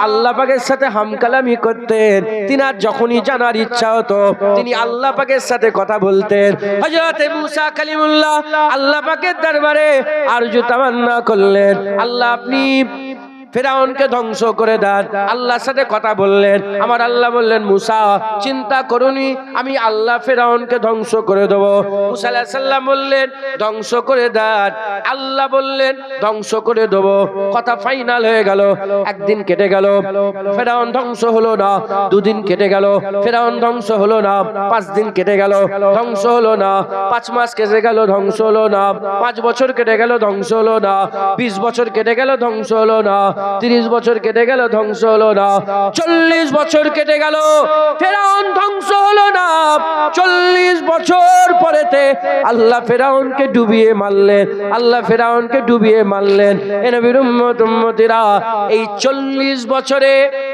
আল্লাহ পাকের সাথে হামকালামি করতেন। তিনার যখনই জানার ইচ্ছা হতো তিনি আল্লাহ পাকের সাথে কথা বলতেন। হযরত মুসা কালিমুল্লাহ আল্লাহ পাকের দরবারে আরজু তামান্না করলেন, আল্লাহ আপনি ফেরাউনকে ধ্বংস করে দেন। আল্লাহর সাথে কথা বললেন। আমার আল্লাহ বললেন, মুসা চিন্তা করুনি, আমি আল্লাহ ফেরাউনকে ধ্বংস করে দেব। মুসা আলাইহিস সালাম বললেন, ধ্বংস করে দেন। আল্লাহ বললেন, ধ্বংস করে দেব। কথা ফাইনাল হয়ে গেল। একদিন কেটে গেল, ফেরাউন ধ্বংস হলো না। দুদিন কেটে গেল, ফেরাউন ধ্বংস হলো না। 5 দিন কেটে গেল, ধ্বংস হলো না। 5 মাস কেটে গেল, ধ্বংস হলো না। 5 বছর কেটে গেল, ধ্বংস হলো না। 20 বছর কেটে গেল, ধ্বংস হলো না। 30 বছর কেটে গেল, ধ্বংস হলো না। 40 বছর কেটে গেল, ফেরাউন ধ্বংস হলো না। 40 বছর পরেতে আল্লাহ ফেরাউনকে ডুবিয়ে মারলেন। আল্লাহ ফেরাউনকে ডুবিয়ে মারলেন। এ নবীর উম্মত উম্মতিরা, এই 40 বছরে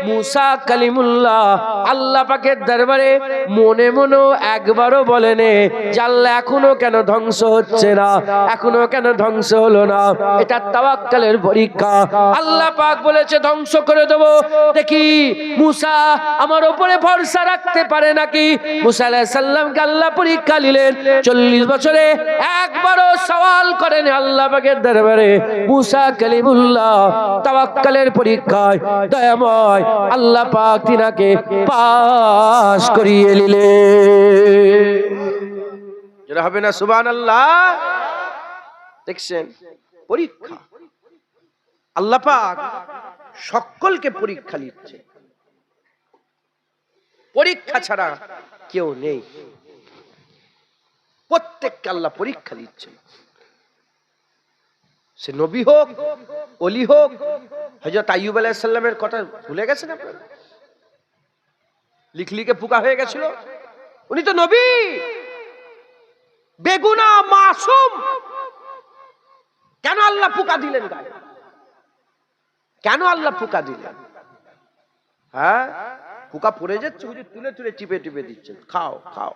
মুসা কালিমুল্লাহ আল্লাহ পাকের দরবারে মনে মনে একবারও বলেনি যে আল্লাহ এখনো কেন ধ্বংস হচ্ছে না, এখনো কেন ধ্বংস হলো না। এটা তাওয়াক্কুলের পরীক্ষা। আল্লাহ পাক বলেছে ধ্বংস করে দেব, দেখি মুসা আমার উপরে ভরসা রাখতে পারে নাকি। মুসা আলাইহিস সালামকে আল্লাহ পরীক্ষা নিলেন। 40 বছরে একবারও সওয়াল করেন আল্লাহ পাকের দরবারে। মুসা কালিমুল্লাহ তাওয়াক্কুলের পরীক্ষায় দয়াময় আল্লাহ পাক তিনাকে পাস করিয়ে নিলেন। যারা হবে না সুবহানাল্লাহ। দেখছেন পরীক্ষা, আল্লাহ পাক সকলকে পরীক্ষা নিচ্ছে। পরীক্ষা ছাড়া কেউ নেই, প্রত্যেককে আল্লাহ পরীক্ষা নিচ্ছে। সে নবী হোক, ওলি হোক। হযরত আইয়ুব আলাইহিস সালামের কথা ভুলে গেছেন আপনারা? লিখলিকে ফুকা হয়ে গেছিল। উনি তো নবী, বেগুনাহ, মাসুম। কেন আল্লাহ ফুকা দিলেন গায়ে? কেন আল্লাহ ফুকা দিলেন? হ্যাঁ, ফুকা পড়ে যাচ্ছে, হুজুর তুলে তুলে টিপে টিপে দিচ্ছেন, খাও খাও।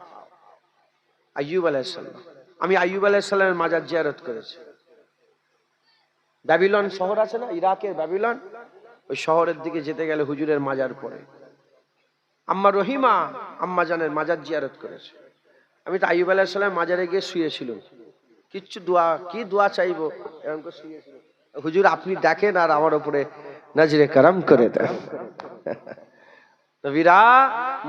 আইয়ুব আলাইহিস সালাম, আমি আইয়ুব আলাইহিস সালামের মাজার জিয়ারত করেছি। ব্যাবিলন শহর আছে না, ইরাকের ব্যাবিলন, ওই শহরের দিকে যেতে গেলে হুজুরের মাজার পড়ে। আম্মা রহিমা আম্মা জানের মাজার জিয়ারত করেছে। আমি তো আইয়ুব আলাইহিস সালামের মাজারে গিয়ে শুয়েছিল, কিচ্ছু দোয়া, কি দোয়া চাইবো এরকম করে শুয়েছিল। হুজুর আপনি দেখেন আর আমার উপরে নজরে করম করে দেন। নবীরা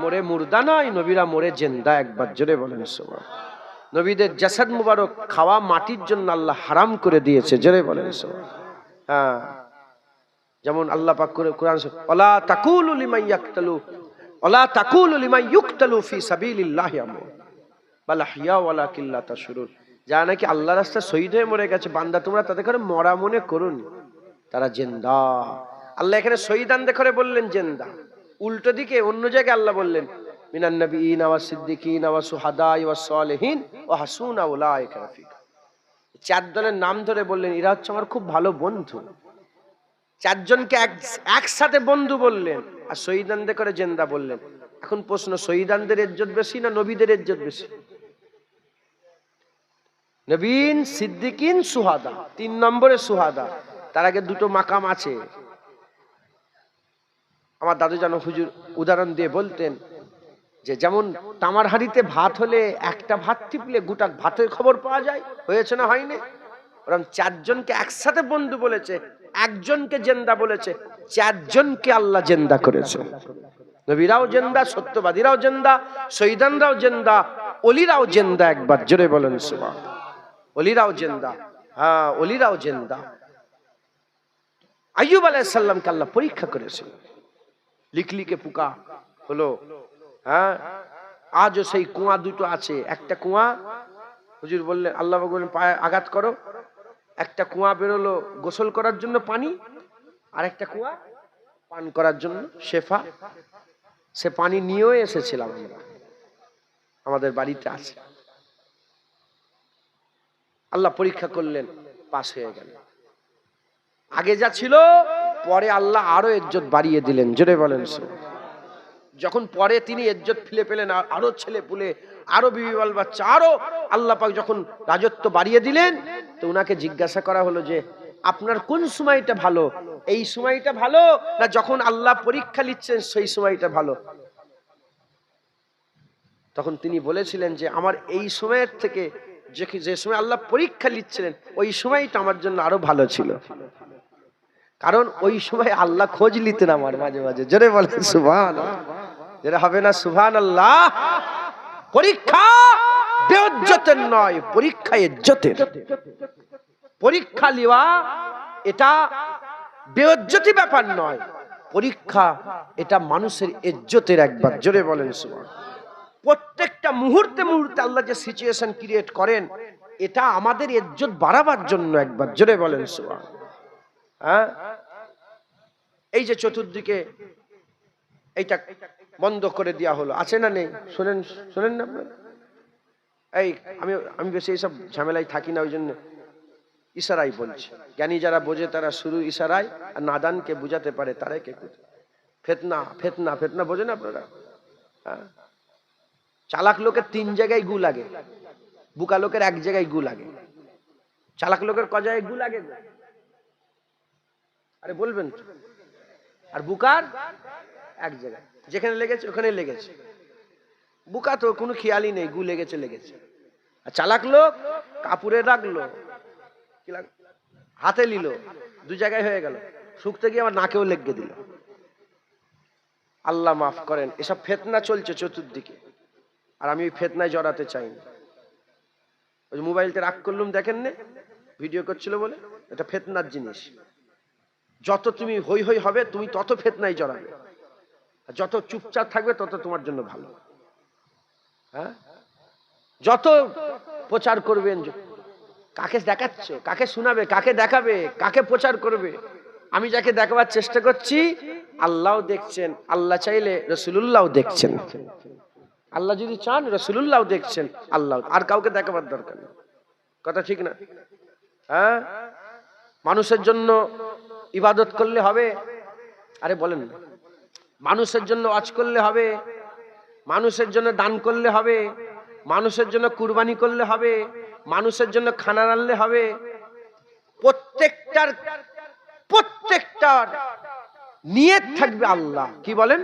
মরে মুর্দা নয়, নবীরা মরে জিন্দা। একবার জোরে বলেন সুবহানাল্লাহ। নবীদের জাসাদ মুবারক খাওয়া মাটির জন্য আল্লাহ হারাম করে দিয়েছে, জোরে বলেন সুবহানাল্লাহ। হ্যাঁ, যেমন আল্লাহ পাক করে কোরআন, ওয়ালা তাকুলু লিমান ইয়াকতালু ওয়ালা তাকুলু লিমান ইউকতালু ফি সাবিলিল্লাহি আমওয়াত বাল আহইয়া ওয়ালাকিন লা তাশউরুন। যারা নাকি আল্লাহর রাস্তায় শহীদ হয়ে মরে গেছে, বান্দা তোমরা তাদের করে মরা মনে করুন, তারা জিন্দা। আল্লাহ এখানে শহীদান দেখে বললেন জিন্দা। উল্টো দিকে অন্য জায়গায় আল্লাহ বললেন মিনান নাবিয়িনা ওয়াস সিদ্দিকিনা ওয়াস শুহাদাই ওয়াস সালিহিন ওয়া হাসুনা উলাইকা রাফিকা। 4 দলের নাম ধরে বললেন এরা হচ্ছে আমার খুব ভালো বন্ধু। 4 জনকে একসাথে বন্ধু বললেন, আর শহীদানদের করে জিন্দা বললেন। এখন প্রশ্ন, শহীদানদের ইজ্জত বেশি না নবীদের ইজ্জত বেশি? নবীন, সিদ্দিকিন, শুহাদা। 3 নম্বরে শুহাদা। তার আগে 2টো মাকাম আছে। আমার দাদু জানো হুজুর উদাহরণ দিয়ে বলতেন যে যেমন তামার হাঁড়িতে ভাত হলে একটা ভাত টিপলে গোটা ভাতের খবর পাওয়া যায়, হয়েছে না হয়নি? ওরকম 4 জনকে একসাথে বন্ধু বলেছে, একজনকে জিন্দা বলেছে, 4 জনকে আল্লাহ জিন্দা করেছে। নবীরাও জিন্দা, সত্যবাদীরাও জিন্দা, শহীদানরাও জিন্দা, ওলিরাও জিন্দা। একবার জোরে বলেন সুবহানাল্লাহ। ওলিরাও জিন্দা, হ্যাঁ ওলিরাও জিন্দা। আইয়ুব আলাইহিস সালামকে আল্লাহ পরীক্ষা করেছিল। লিখলিকে পোকা হলো। হ্যাঁ, আজও সেই কুয়া 2টো আছে। একটা কুয়া হুজুর বললেন, আল্লাহ বললেন পায়ে আঘাত করো। একটা কুয়া বেরোলো গোসল করার জন্য পানি, আর একটা কুয়া পান করার জন্য শেফা। সে পানি নিয়েও এসেছিলাম আমরা, আমাদের বাড়িতে আছে। আল্লাহ পরীক্ষা করলেন, পাস হয়ে গেল। আগে যা ছিল পরে আল্লাহ আরো ইজ্জত বাড়িয়ে দিলেন, জোরে বলেন। যখন পরে তিনি ইজ্জত ফিরে পেলেন, আরো ছেলে পুলে, আরো বিবি বাল বাচ্চা, আরো আল্লাহ পাক যখন রাজত্ব বাড়িয়ে দিলেন, তো উনাকে জিজ্ঞাসা করা হলো যে আপনার কোন সময়টা ভালো, এই সময়টা ভালো না যখন আল্লাহ পরীক্ষা নিচ্ছেন সেই সময়টা ভালো? তখন তিনি বলেছিলেন যে আমার এই সময়ের থেকে যে সময় আল্লাহ পরীক্ষা নিচ্ছিলেন ওই সময়টা আমার জন্য আরো ভালো ছিল, কারণ ওই সময় আল্লাহ খোঁজ নিতেন আমার মাঝে মাঝে। জোরে বলেন সুবহানাল্লাহ, যেটা হবে না সুবহানাল্লাহ। পরীক্ষা বেইজ্জতের নয়, পরীক্ষা ইজ্জতের। পরীক্ষা নেওয়া এটা বেইজ্জতি ব্যাপার নয়, পরীক্ষা এটা মানুষের ইজ্জতের একবার। জোরে বলেন সুবহানাল্লাহ। প্রত্যেকটা মুহূর্তে মুহূর্তে আল্লাহ যে সিচুয়েশন ক্রিয়েট করেন এটা আমাদের ইজ্জত বাড়াবার জন্য একবার। জোরে বলেন সুবহানাল্লাহ। হ্যাঁ, এই যে চতুর্দিকে এইটা বন্ধ করে দেওয়া হলো, আছে না নেই? শোনেন শোনেন না আপনারা? এই আমি বেশি এইসব ঝামেলায় থাকি না, ওই জন্য ইশারাই বলছি। জ্ঞানী যারা বোঝে তারা শুরু ইশারায়, আর নাদানকে বুঝাতে পারে তারাই কে বুঝে। ফেতনা ফেতনা ফেতনা বোঝেন আপনারা? হ্যাঁ, চালাক লোকের 3 জায়গায় গু লাগে, বুকা লোকের 1 জায়গায় গু লাগে। চালাক লোকের ক জায়গায় গু লাগে? আরে বলবেন। আর বুকার 1 জায়গায়, যেখানে লেগেছে ওখানে লেগেছে। বুকা তো কোনো খেয়ালই নেই, গু লেগেছে লেগেছে। আর চালাক লোক কাপড়ে রাখলো, হাতে নিল, 2 জায়গায় হয়ে গেল, শুকতে গিয়ে আমার নাকেও লেগে দিল। আল্লাহ মাফ করেন। এসব ফেতনা চলছে চতুর্দিকে, আর আমি ওই ফেতনায় জড়াতে চাই না। ওই মোবাইলতে রাগ করলুম, দেখেন না ভিডিও করছিল বলে? এটা ফেতনার জিনিস। যত তুমি হই হই হবে তুমি তত ফেতনায় জড়াবে, যত চুপচাপ থাকবে তত তোমার জন্য ভালো। হ্যাঁ, যত প্রচার করবেন, কাকে দেখাচ্ছ, কাকে শোনাবে, কাকে দেখাবে, কাকে প্রচার করবে? আমি যাকে দেখাবার চেষ্টা করছি আল্লাহও দেখছেন, আল্লাহ চাইলে রাসূলুল্লাহও দেখছেন। আল্লাহ যদি চান রাসূলুল্লাহও দেখছেন, আল্লাহ, আর কাউকে দেখাবার দরকার নেই। কথা ঠিক না? হ্যাঁ, মানুষের জন্য ইবাদত করলে হবে? আরে বলেন না। মানুষের জন্য ওয়াজ করলে হবে? মানুষের জন্য দান করলে হবে? মানুষের জন্য কুরবানি করলে হবে? মানুষের জন্য খানা রান্নলে হবে? প্রত্যেকটার নিয়ত থাকবে আল্লাহ। কি বলেন?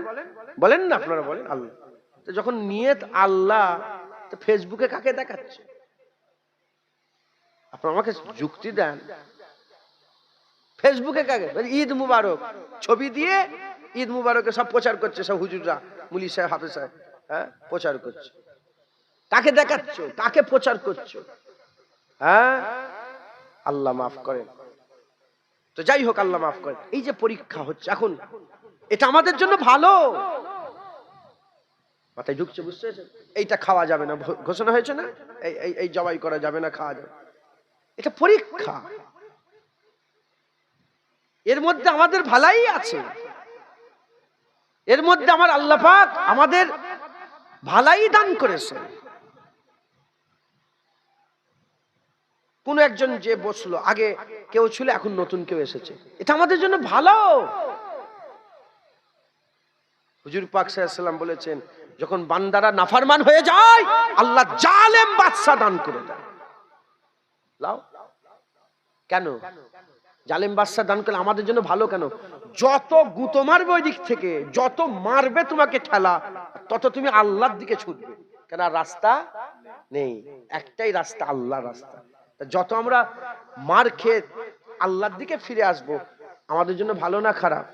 বলেন না আপনারা, বলেন আল্লাহ। তো যখন নিয়ত আল্লাহ, তো ফেসবুকে কাকে দেখাচ্ছে? আপনারা আমাকে যুক্তি দেন। ফেসবুকে কাকে? ঈদ মুবারক ছবি দিয়ে ঈদ মুবারকে সব প্রচার করছে, সব হুজুররা, মুলি সাহেব, হাফেজ সাহেব, হ্যাঁ, প্রচার করছে। কাকে দেখাচ্ছ, কাকে প্রচার করছো? হ্যাঁ, আল্লাহ মাফ করেন। তো যাই হোক, আল্লাহ মাফ করেন। এই যে পরীক্ষা হচ্ছে এখন, এটা আমাদের জন্য ভালো। মাথায় ঢুকছে, বুঝতে পেরেছেন? এইটা খাওয়া যাবে না, ঘোষণা হয়েছে না? এই জবাই করা যাবে না, খাওয়া যাবে। এটা পরীক্ষা, এর মধ্যে আমাদের ভালাই আছে, এর মধ্যে আমার আল্লাহ পাক আমাদের ভালাই দান করেছে। কোন একজন যে বসলো, আগে কেউ ছিল, এখন নতুন কেউ এসেছে, এটা আমাদের জন্য ভালো। হুজুর পাক সাল্লাল্লাহু আলাইহি ওয়াসাল্লাম বলেছেন, যখন বান্দারা নাফরমান হয়ে যায় আল্লাহ জালেম বাদশা দান করে দেয়। লাও কেন জালেম বাদশা দান করলে আমাদের জন্য ভালো কেন? যত গুঁতো মারবে ওই দিক থেকে, যত মারবে তোমাকে ঠেলা, তত তুমি আল্লাহর দিকে ছুটবে। কেন? রাস্তা নেই, একটাই রাস্তা, আল্লাহর রাস্তা। যত আমরা মার খেয়ে আল্লাহর দিকে ফিরে আসবো, আমাদের জন্য ভালো না খারাপ?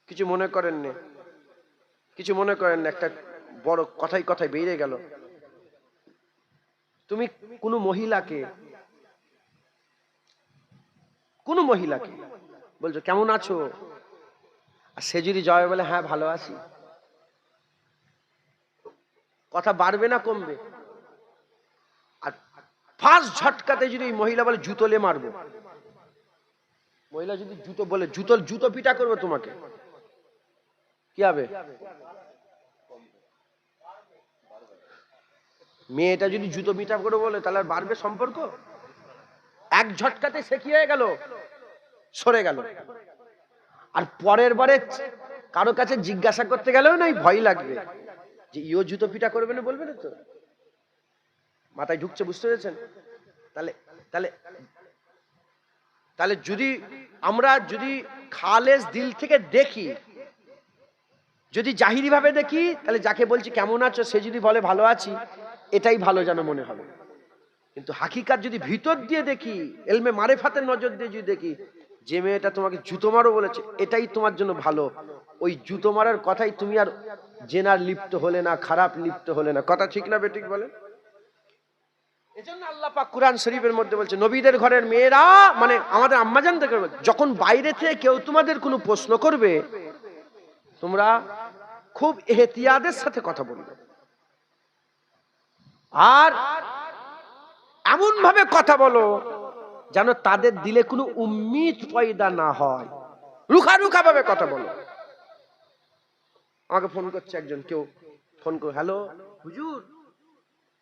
কিছু মনে করেন না, কিছু মনে করেন না, একটা বড় কথাই কথাই বেরিয়ে গেল। তুমি কোনো মহিলাকে বলছো কেমন আছো, আর সে যদি জবাবে বলে হ্যাঁ ভালো আছি, কথা বাড়বে না কমবে? আর ফার্স্ট ঝটকাতে যদি মহিলা বলে জুতোলে মারবো, মহিলা যদি জুতো বলে জুতো পিটা করবে তোমাকে, কি হবে? মেয়েটা যদি জুতো পিটা করে বলে, তাহলে আর বাড়বে সম্পর্ক? এক ঝটকাতে সে কি হয়ে গেল? সরে গেল। আর পরের বারে কারো কাছে জিজ্ঞাসা করতে গেলেও না ভয় লাগবে যে ইও জুতো পিটা করবে না, বলবে না তো, মাথায় ঢুকছে, বুঝতে পেরেছেন? তাহলে তাহলে তাহলে যদি আমরা যদি খালেস দিল থেকে দেখি, যদি জাহিরি ভাবে দেখি, তাহলে যাকে বলছি কেমন আছো সে যদি বলে ভালো আছি, এটাই ভালো যেন মনে হবে। কিন্তু হাকিকাত যদি ভিতর দিয়ে দেখি, এলমে মারেফাতের নজর দিয়ে যদি দেখি, যে মেয়েটা তোমাকে জুতো মারো বলেছে এটাই তোমার জন্য ভালো, ওই জুতো মারার কথাই তুমি আর জেনার লিপ্ত হলে না, খারাপ লিপ্ত হলে না। কথা ঠিক না বেঠিক বলে? এজন্য আল্লাহ পাক কুরআন শরীফের মধ্যে বলছে, নবীদের ঘরের মেয়েরা, মানে আমাদের আম্মাজান থেকে, যখন বাইরে থেকে কেউ তোমাদের কোনো প্রশ্ন করবে, তোমরা খুব এহতিয়াদের সাথে কথা বলবে, আর এমন ভাবে কথা বলো যেন তাদের দিলে কোনো উম্মিদ পয়দা না হয়, রুখা রুখা ভাবে কথা বলো। আমাকে ফোন করছে একজন, কেউ ফোন করে, হ্যালো হুজুর,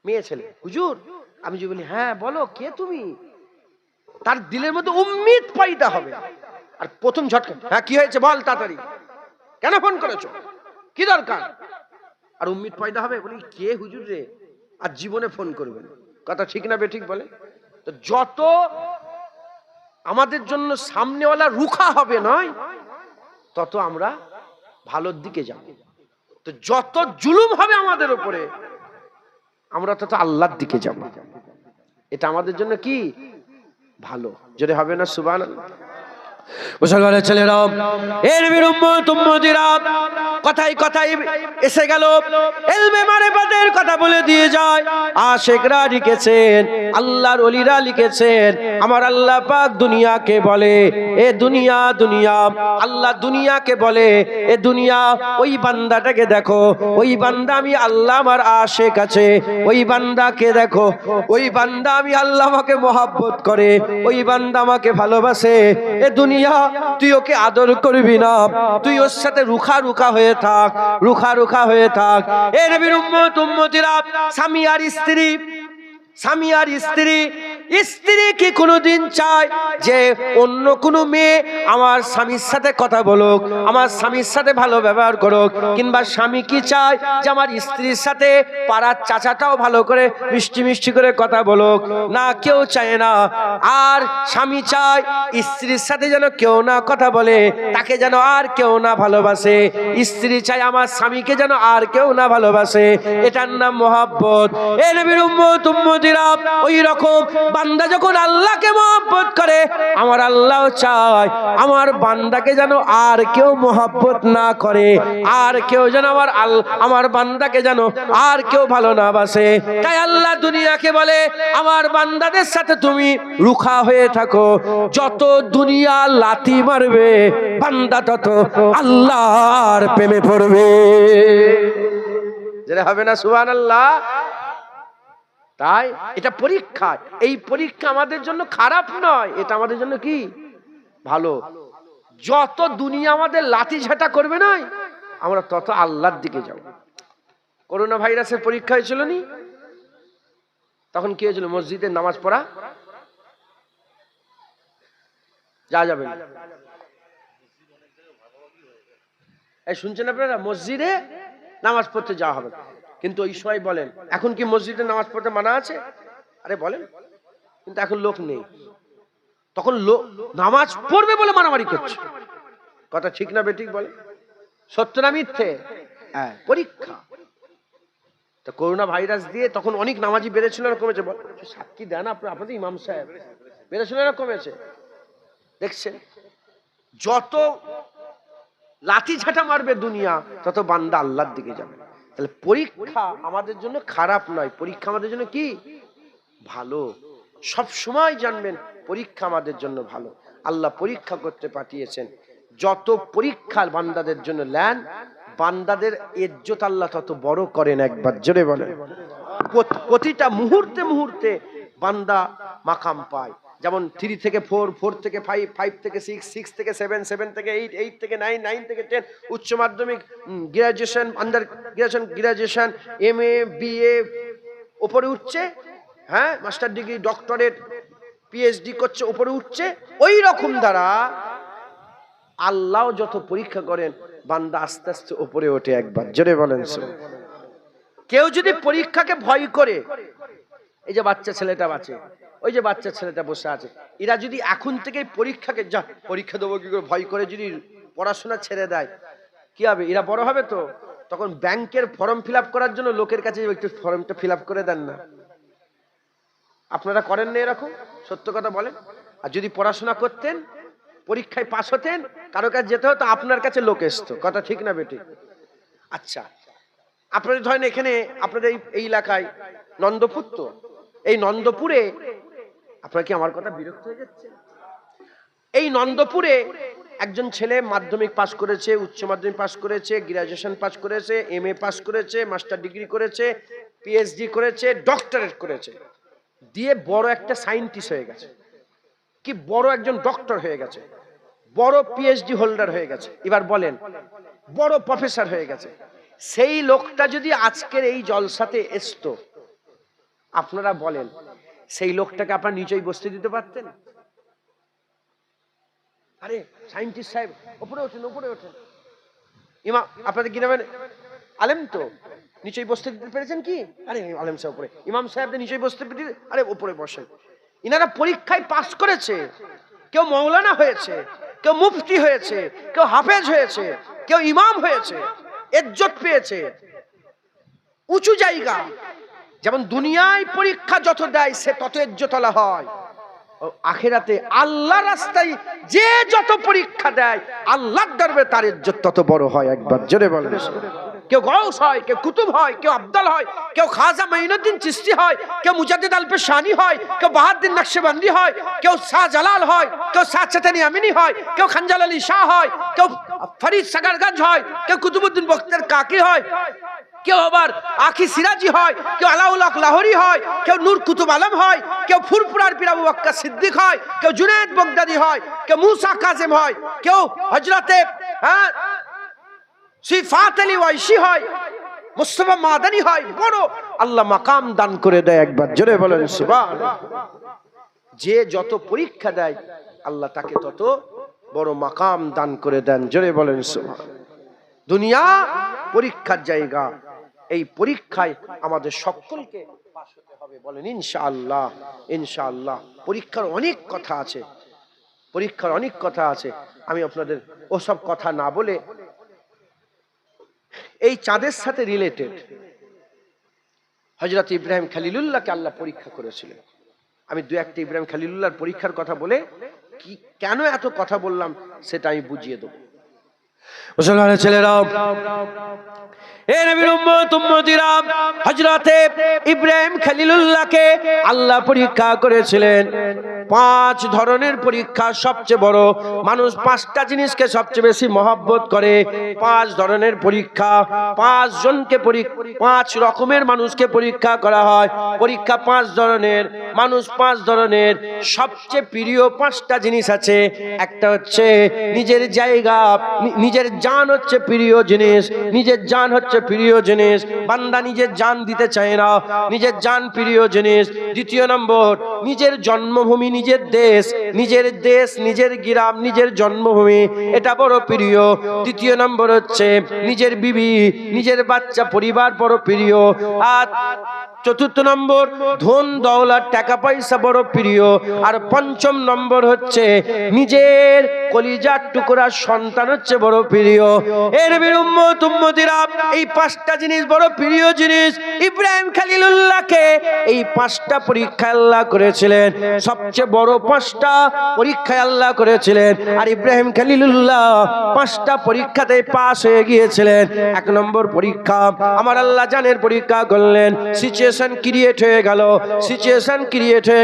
মেয়ে ছেলে, হুজুর, আমি যে বলি হ্যাঁ বলো কে তুমি, তার দিলের মধ্যে উম্মিদ পয়দা হবে। আর প্রথম ঝটকা, হ্যাঁ কি হয়েছে বল তাড়াতাড়ি, কেন ফোন করেছো, কি দরকার, আর উম্মিদ পয়দা হবে। বলি কে হুজুর রে, আর জীবনে ফোন করবেন। কথা ঠিক না বেঠিক বলে? তো যত আমাদের জন্য সামনেওয়ালা রুখা হবে নয়, তত আমরা ভালোর দিকে যাব। তো যত জুলুম হবে আমাদের উপরে, আমরা তত আল্লাহর দিকে যাব। এটা আমাদের জন্য কি ভালো, যদি হবে না সুবহানাল্লাহ। মুসলমানের ছেলেরা, এর উম্মতিরা, কথাই কথাই এসে গেল ইলমে মারিফাতের কথা বলে দিয়ে যায়। আশিকরা লিখেছেন, আল্লাহর ওলিরা লিখেছেন, আমার আল্লাহ পাক দুনিয়াকে বলে এ দুনিয়া, দুনিয়া, আল্লাহ দুনিয়াকে বলে এ দুনিয়া, ওই বান্দাটাকে দেখো, ওই বান্দা আমি আল্লাহ আমার আশিক আছে, ওই বান্দাকে দেখো, ওই বান্দা আমি আল্লাহ আমাকে মহব্বত করে, ওই বান্দা আমাকে ভালোবাসে। এ দুনিয়া তুই ওকে আদর করবি না, তুই ওর সাথে রুখা রুখা হয়ে থাক, রুখা রুখা হয়ে থাক। এ নবীর উম্মতিরা, স্বামী আর স্ত্রী, স্বামী আর স্ত্রী, স্ত্রী কি কোনোদিন চায় যে অন্য কোনো মেয়ে আমার স্বামীর সাথে কথা বলুক, আমার স্বামীর সাথে ভালো ব্যবহার করুক? কিংবা স্বামী কি চায় যে আমার স্ত্রীর সাথে পাড়ার চাচাটাও ভালো করে মিষ্টি মিষ্টি করে কথা বলুক? না, কেউ চায় না। আর স্বামী চায় স্ত্রীর সাথে যেন কেউ না কথা বলে, তাকে যেন আর কেউ না ভালোবাসে। স্ত্রী চায় আমার স্বামীকে যেন আর কেউ না ভালোবাসে, এটার নাম মহব্বত। এ নবীর উম্মতিরা, ওই রকম বান্দা যখন আল্লাহকে মহব্বত করে, আমার আল্লাহ চায় আমার বান্দাকে যেন আর কেউ মহব্বত না করে, আর কেউ যেন আমার বান্দাকে যেন আর কেউ ভালো না বাসে। তাই আল্লাহ দুনিয়াকে বলে আমার বান্দাদের সাথে তুমি রুখা হয়ে থাকো, যত দুনিয়া লাথি মারবে বান্দা তত আল্লাহর প্রেমে পড়বে। যেটা হবে না সুবহানাল্লাহ। তাই এটা পরীক্ষা, এই পরীক্ষা আমাদের জন্য খারাপ নয়, এটা আমাদের জন্য কি ভালো। যত দুনিয়া আমাদের লাঠি ঝাঁটা করবে না, আমরা তত আল্লাহর দিকে যাব। করোনা ভাইরাসের পরীক্ষা হয়েছিল নি, তখন কি হয়েছিল? মসজিদে নামাজ পড়া যা যাবে না। এই শুনছেন আপনারা, মসজিদে নামাজ পড়তে যাওয়া হবে, কিন্তু ওই সময় বলেন এখন কি মসজিদে নামাজ পড়তে মানা আছে? আরে বলেন, কিন্তু এখন লোক নেই, তখন লোক নামাজ পড়বে বলে মারামারি করছে। কথা ঠিক না বেঠিক বলে? সত্য না মিথ্যে? হ্যাঁ, পরীক্ষা। তো করোনা ভাইরাস দিয়ে তখন অনেক নামাজি বেড়েছিল না কমেছে? সাক্ষী দেন আপনাদের ইমাম সাহেব, বেড়েছিল না কমেছে? দেখছেন, যত লাঠি ঝাঁটা মারবে দুনিয়া, তত বান্দা আল্লাহর দিকে যাবে। তাহলে পরীক্ষা আমাদের জন্য খারাপ নয়, পরীক্ষা আমাদের জন্য কি ভালো। সব সময় জানবেন পরীক্ষা আমাদের জন্য ভালো। আল্লাহ পরীক্ষা করতে পাঠিয়েছেন। যত পরীক্ষা বান্দাদের জন্য নেন, বান্দাদের ইজ্জত আল্লাহ তত বড় করেন। একবার জোরে বলেন। প্রতিটা মুহূর্তে মুহূর্তে বান্দা মাকাম পায়। যেমন 3 থেকে 4, 4 থেকে 5, 5 থেকে 6, 6 থেকে 7, 7 থেকে 8, 8 থেকে 9, 9 থেকে 10, উচ্চ মাধ্যমিক, graduation, under graduation, graduation, MA, BA, উপরে উঠছে, হ্যাঁ, মাস্টার ডিগ্রি, ডক্টরেট, PhD করছে, উপরে উঠছে। ওই রকম দ্বারা আল্লাহ যত পরীক্ষা করেন, বান্দা আস্তে আস্তে উপরে ওঠে। একবার জোরে বলেন সুবহানাল্লাহ। কেউ যদি পরীক্ষাকে ভয় করে, এই যে বাচ্চা ছেলেটা বাঁচে, ওই যে বাচ্চা ছেলেটা বসে আছে, এরা যদি এখন থেকে পরীক্ষাকে যা পরীক্ষা দেবো কি করে ভয় করে যদি পড়াশোনা ছেড়ে দেয়, কি হবে? এরা বড় হবে তো তখন ব্যাংকের ফর্ম ফিল আপ করার জন্য লোকের কাছে একটু ফর্মটা ফিল আপ করে দেন না? আপনারা করেন না এরকম? সত্য কথা বলেন। আর যদি পড়াশোনা করতেন, পরীক্ষায় পাস হতেন, কারো কাছে যেতে হতো, আপনার কাছে লোক আসতো। কথা ঠিক না বেটি? আচ্ছা, আপনাদের ধরেন এখানে আপনাদের এই এলাকায় নন্দপুর, তো এই নন্দপুরে আপনারা কি আমার কথা বিরক্ত হয়ে যাচ্ছে? এই নন্দপুরে একজন ছেলে মাধ্যমিক পাস করেছে, উচ্চ মাধ্যমিক পাস করেছে, গ্রাজুয়েশন পাস করেছে, এমএ পাস করেছে, মাস্টার ডিগ্রি করেছে, পিএইচডি করেছে, ডক্টরেট করেছে, দিয়ে বড় একটা সায়েন্টিস্ট হয়ে গেছে, কি বড় একজন ডক্টর হয়ে গেছে, বড় পিএইচডি হোল্ডার হয়ে গেছে। এবার বলেন, বড় প্রফেসর হয়ে গেছে। সেই লোকটা যদি আজকের এই জলসাতে আসতো, আপনারা বলেন সেই লোকটাকে আপনারা নিচেই বসতে দিতে পারতেন? আরে সায়েন্টিস্ট সাহেব উপরে ওঠেন, উপরে ওঠেন। ইমাম আপনাদের গ্রামের আলেম তো, নিচেই বসতে দিতে পেরেছেন কি? আরে আলেম সাহেব উপরে, ইমাম সাহেবদের নিচেই বসতে পেরেছেন, আরে উপরে বসেন। ইনারা পরীক্ষায় পাস করেছে, কেউ মৌলানা হয়েছে, কেউ মুফতি হয়েছে, কেউ হাফেজ হয়েছে, কেউ ইমাম হয়েছে, ইজ্জত পেয়েছে, উঁচু জায়গা। যেমন দুনিয়ায় পরীক্ষা যত দেয় সে তত ইজ্জতওয়ালা হয়, আখিরাতে আল্লাহর রাস্তায় যে যত পরীক্ষা দেয় আল্লাহর দরবারে তার ইজ্জত তত বড় হয়। একবার জোরে বলেন। কেউ গৌস হয়, কেউ কুতুব হয়, কেউ আব্দাল হয়, কেউ খাজা মাইনুদ্দিন চিশতি হয়, কেউ মুজাদ্দিদ আল পেশানি হয়, কেউ বাহাউদ্দিন নকশবন্দি হয়, কেউ শাহজালাল হয়, কেউ সাদচাঁদানি আমিনি হয়, কেউ খানজাল আলী শাহ হয়, কেউ ফরিদ সাগরগঞ্জ হয়, কেউ কুতুবউদ্দিন বখতিয়ার কাকি হয়, কেউ আবার আখি সিরাজি হয়, কেউ আলাউল হক লাহোরি হয়, কেউ নূর কুতুব আলম হয়, কেউ ফুরফুরার পীর আবু বকর সিদ্দিক হয়, কেউ জুনায়েদ বাগদাদি হয়, কেউ মুসা কাজেম হয়, কেউ হযরতে সিফাত আলী ওয়াইসি হয়, মুস্তাফা মাদানী হয়। বড় আল্লাহ মাকাম দান করে দেয়। একবার জোরে বলেন সুবহানাল্লাহ। যে যত পরীক্ষা দেয় আল্লাহ তাকে তত বড় মাকাম দান করে দেন। জোরে বলেন সুবহানাল্লাহ। দুনিয়া পরীক্ষার জায়গা, এই পরীক্ষায় আমাদের সকলকে পাস হতে হবে। বলেন ইনশাআল্লাহ। ইনশাআল্লাহ। পরীক্ষার অনেক কথা আছে, পরীক্ষার অনেক কথা আছে। আমি আপনাদের ওসব কথা না বলে এই চাঁদের সাথে রিলেটেড হযরত ইব্রাহিম খলিলুল্লাহকে আল্লাহ পরীক্ষা করেছিলেন। আমি দু একটা ইব্রাহিম খলিলুল্লাহর পরীক্ষার কথা বলে কি কেন এত কথা বললাম সেটা আমি বুঝিয়ে দেব। মুসলমানের ছেলেরা, এ নবীর উম্মত উম্মতিরা, হযরতে ইব্রাহিম খলিলুল্লাহকে আল্লাহ পরীক্ষা করেছিলেন। 5 ধরনের পরীক্ষা সবচেয়ে বড়। মানুষ 5টা জিনিসকে সবচেয়ে বেশি মহব্বত করে। 5 ধরনের পরীক্ষা, 5 জনকে 5 রকমের মানুষকে পরীক্ষা করা হয়। পরীক্ষা 5 ধরনের, মানুষ 5 ধরনের। সবচেয়ে প্রিয় 5টা জিনিস আছে। একটা হচ্ছে নিজের জায়গা, নিজের জান হচ্ছে প্রিয় জিনিস, নিজের জান হচ্ছে প্রিয় জিনিস। বান্দা নিজের জান দিতে চায় না, নিজের জান প্রিয় জিনিস। দ্বিতীয় নম্বর, নিজের জন্মভূমি, নিজের দেশ, নিজের গ্রাম, নিজের জন্মভূমি, এটা বড় প্রিয়। তৃতীয় নম্বর হচ্ছে নিজের বিবি, নিজের বাচ্চা, পরিবার বড় প্রিয়। আর চতুর্থ নম্বর ধন দৌলত, টাকা পয়সা বড় প্রিয়। আর 5ম নম্বর হচ্ছে নিজের কলিজার টুকরা সন্তান হচ্ছে বড় প্রিয়। এর নবীর উম্মত উম্মতিরা, এই 5টা জিনিস বড় প্রিয় জিনিস। ইব্রাহিম খলিলুল্লাহকে এই 5টা পরীক্ষা আল্লাহ করেছিলেন। সবচেয়ে বড় 5টা পরীক্ষা আল্লাহ করেছিলেন। আর ইব্রাহিম খলিলুল্লাহ 5টা পরীক্ষাতে পাস হয়ে গিয়েছিলেন। 1 নম্বর পরীক্ষা আমার আল্লাহ জানের পরীক্ষা করলেন। সিচুয়েশন ক্রিয়েট হয়ে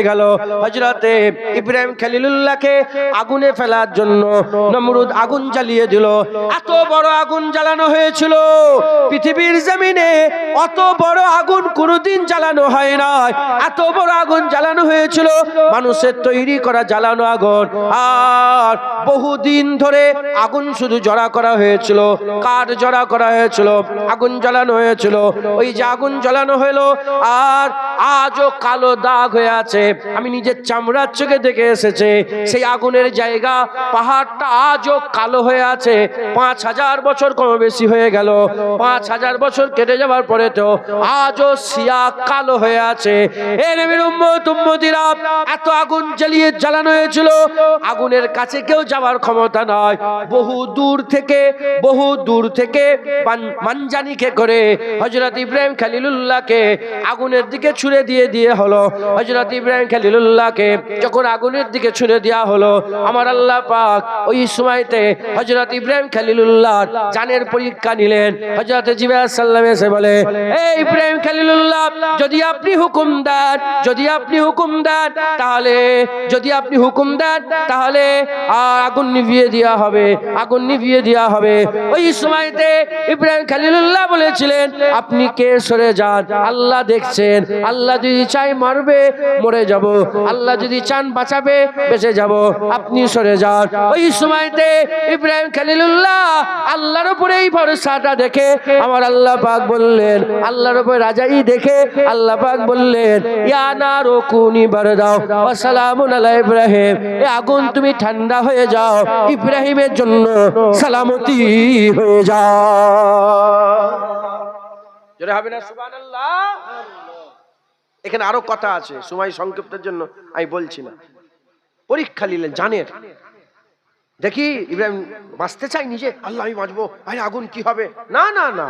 গেল। হযরতে ইব্রাহিম খলিলুল্লাহকে আগুনে ফেলার জন্য নমরুদ আগুন জ্বালিয়ে দিল। এত বড় আগুন জ্বালানো হয়েছিল, পৃথিবীর জমিনে অত বড় আগুন কোনোদিন জ্বালানো হয় না। এত বড় আগুন জ্বালানো হয়েছিল, মানুষের তৈরি করা জ্বালানো আগুন। আর বহুদিন ধরে আগুন শুধু জড়া করা হয়েছিল, কাঠ জড়া করা হয়েছিল, আগুন জ্বালানো হয়েছিল। ওই যে আগুন জ্বালানো হলো, আর আজও কালো দাগ হয়ে আছে। আমি নিজের চামড়ার চোখে দেখে এসেছে সেই আগুনের জায়গা, পাহাড়টা আজও কালো হয়ে আছে। 5000 বছর কম বেশি হয়ে গেল, 5000 বছর কেটে যাওয়ার পরে তো আজও সিয়া কালো হয়ে আছে। এ নবীর উম্মত উম্মতিরা, এত আগুন জ্বালানো হয়েছিল, আগুনের কাছে কেউ যাওয়ার ক্ষমতা নয়। বহু দূর থেকে মানজানিকে করে হযরত ইব্রাহিম খলিলুল্লাহকে আগুনের দিকে ছুড়ে দিয়ে হলো। হযরত ইব্রাহিম খলিলুল্লাহকে যখন আগুনের দিকে ছুড়ে দেওয়া হলো, আমার আল্লাহ পাক ওই সময়তে হযরত ইব্রাহিম খলিলুল্লাহ জানের পরীক্ষা নিলেন। হযরত জিবরাইল সাল্লাম এসে বলে, এই ইব্রাহিম খলিলুল্লাহ, যদি আপনি হুকুম দেন তাহলে আগুন নিভিয়ে দেওয়া হবে। ওই সময়তে ইব্রাহিম খলিলুল্লাহ বলেছিলেন, আপনি কে সরে যান, আল্লাহ দেখছেন। আল্লাহ যদি চাই মারবে, মরে যাব। আল্লাহ যদি চান বাঁচাবে, বেঁচে যাব। আপনি সরে যান। ওই সময়তে ইব্রাহিম খলিলুল্লাহ আল্লাহর উপরে এই ভরসাটা দেখে আমার আল্লাহ পাক বললেন, আল্লাহর উপরে রাজাই দেখে আল্লাহ পাক বললেন, ইয়া নারু কুনি বারদা ওয়া সালামুন আলা ইব্রাহিম, এই আগুন তুমি ঠান্ডা হয়ে যাও, ইব্রাহিমের জন্য সালামতি হয়ে যাও। জোরে হবে না সুবহানাল্লাহ? এখানে আরো কথা আছে, সময় সংক্ষিপ্তের জন্য আমি বলছি না। পরীক্ষা নিলেন জানের, দেখি ইব্রাহিম বাঁচতে চাই নিজে, আল্লাহ আমি বাঁচবো, আরে আগুন কি হবে? না না না,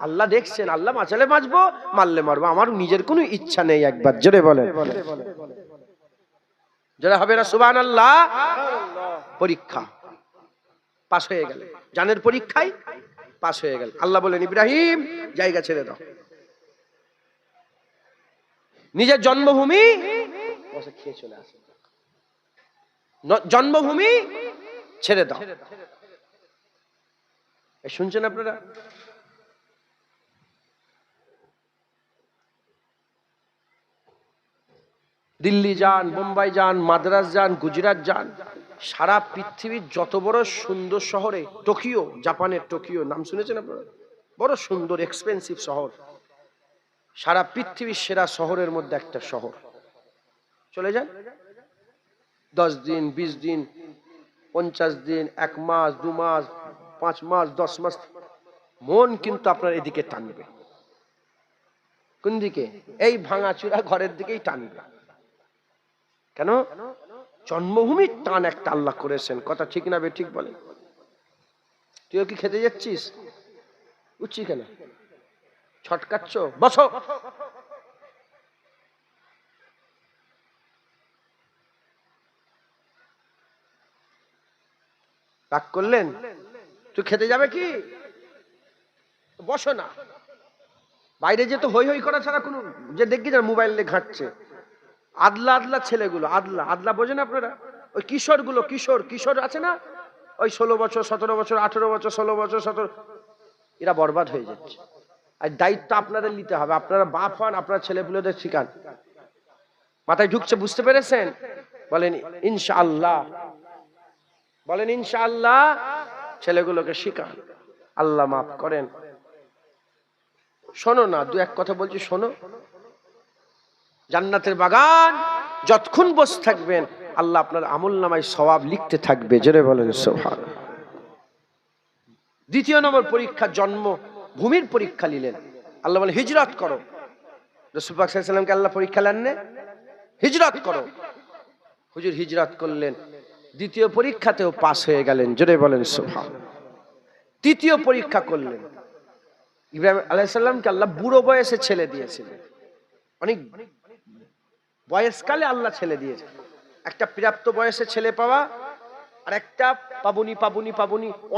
আল্লাহ দেখছেন, আল্লাহ বাঁচালে বাঁচবো, মারলে মারবো, আমার নিজের কোনো ইচ্ছা নেই। একবার জোরে বলেন, জোরে হবে না সুবহানাল্লাহ? পরীক্ষা পাস হয়ে গেল, জানের পরীক্ষায় পাস হয়ে গেল। আল্লাহ বলেন, ইব্রাহিম জায়গা ছেড়ে দাও, নিজের জন্মভূমি খেয়ে চলে আসে, জন্মভূমি ছেড়ে দাও। শুনছেন আপনারা? দিল্লি যান, বোম্বাই যান, মাদ্রাজ যান, গুজরাট যান, সারা পৃথিবীর যত বড় সুন্দর শহরে, টোকিও, জাপানের টোকিও নাম শুনেছেন আপনারা? বড় সুন্দর এক্সপেন্সিভ শহর, সারা পৃথিবীর সেরা শহরের মধ্যে একটা শহর। চলে যান, 10 দিন, 20 দিন, 50 দিন, 1 মাস, 2 মাস, 5 মাস, 10 মাস, মন কিন্তু আপনার এদিকে টানবে। কোন দিকে? এই ভাঙাচুরা ঘরের দিকেই টানবে। কেন? জন্মভূমির টান একটা আল্লাহ করেছেন। কথা ঠিক না বেঠিক বলে? তুইও কি খেতে যাচ্ছিস? উঠছি কেন? ছটকাচ্ছ? বসো। রাগ করলেন? তুই খেতে যাবে কি? বসো না। বাইরে যে তো হই হই করা ছাড়া কোনো, যে দেখি না মোবাইল নিয়ে ঘাঁটছে, আদলা ছেলেগুলো, আদলা বোঝেন আপনারা? ওই কিশোর আছে না, ওই 16 বছর, 17 বছর, 18 বছর, 16 বছর, 17, এরা বরবাদ হয়ে যাচ্ছে। আর দায়িত্ব আপনাদের নিতে হবে। আপনারা বাপ হন, আপনারা ছেলেপুলেদের শিখান। মাথায় ঢুকছে? বুঝতে পেরেছেন? বলেন ইনশাআল্লাহ, বলেন ইনশাআল্লাহ। ছেলেগুলোকে শিখান, আল্লাহ মাফ করেন। শোনো না, 2-1 কথা বলছি, শোনো। জান্নাতের বাগান যতক্ষণ বসে থাকবেন, আল্লাহ আপনার আমলনামায় সওয়াব লিখতে থাকবে। জোরে বলেন সুবহানাল্লাহ। 2 নম্বর পরীক্ষা, জন্মভূমির পরীক্ষা নিলেন। আল্লাহ বলে হিজরত করো। রাসূল পাক সাল্লাল্লাহু আলাইহি ওয়াসাল্লামকে আল্লাহ পরীক্ষা নেন, হিজরত করো। হুজুর হিজরত করলেন, 2য় পরীক্ষাতেও পাস হয়ে গেলেন। জোরে বলেন সুবহানাল্লাহ। 3য় পরীক্ষা করলেন। ইব্রাহিম আলাইহিস সালামকে আল্লাহ বুড়ো বয়সে ছেলে দিয়েছিলেন। অনেক বয়সকালে আল্লাহ ছেলে দিয়েছে। একটা প্রাপ্ত বয়সে ছেলে পাওয়া আর একটা পাবুনি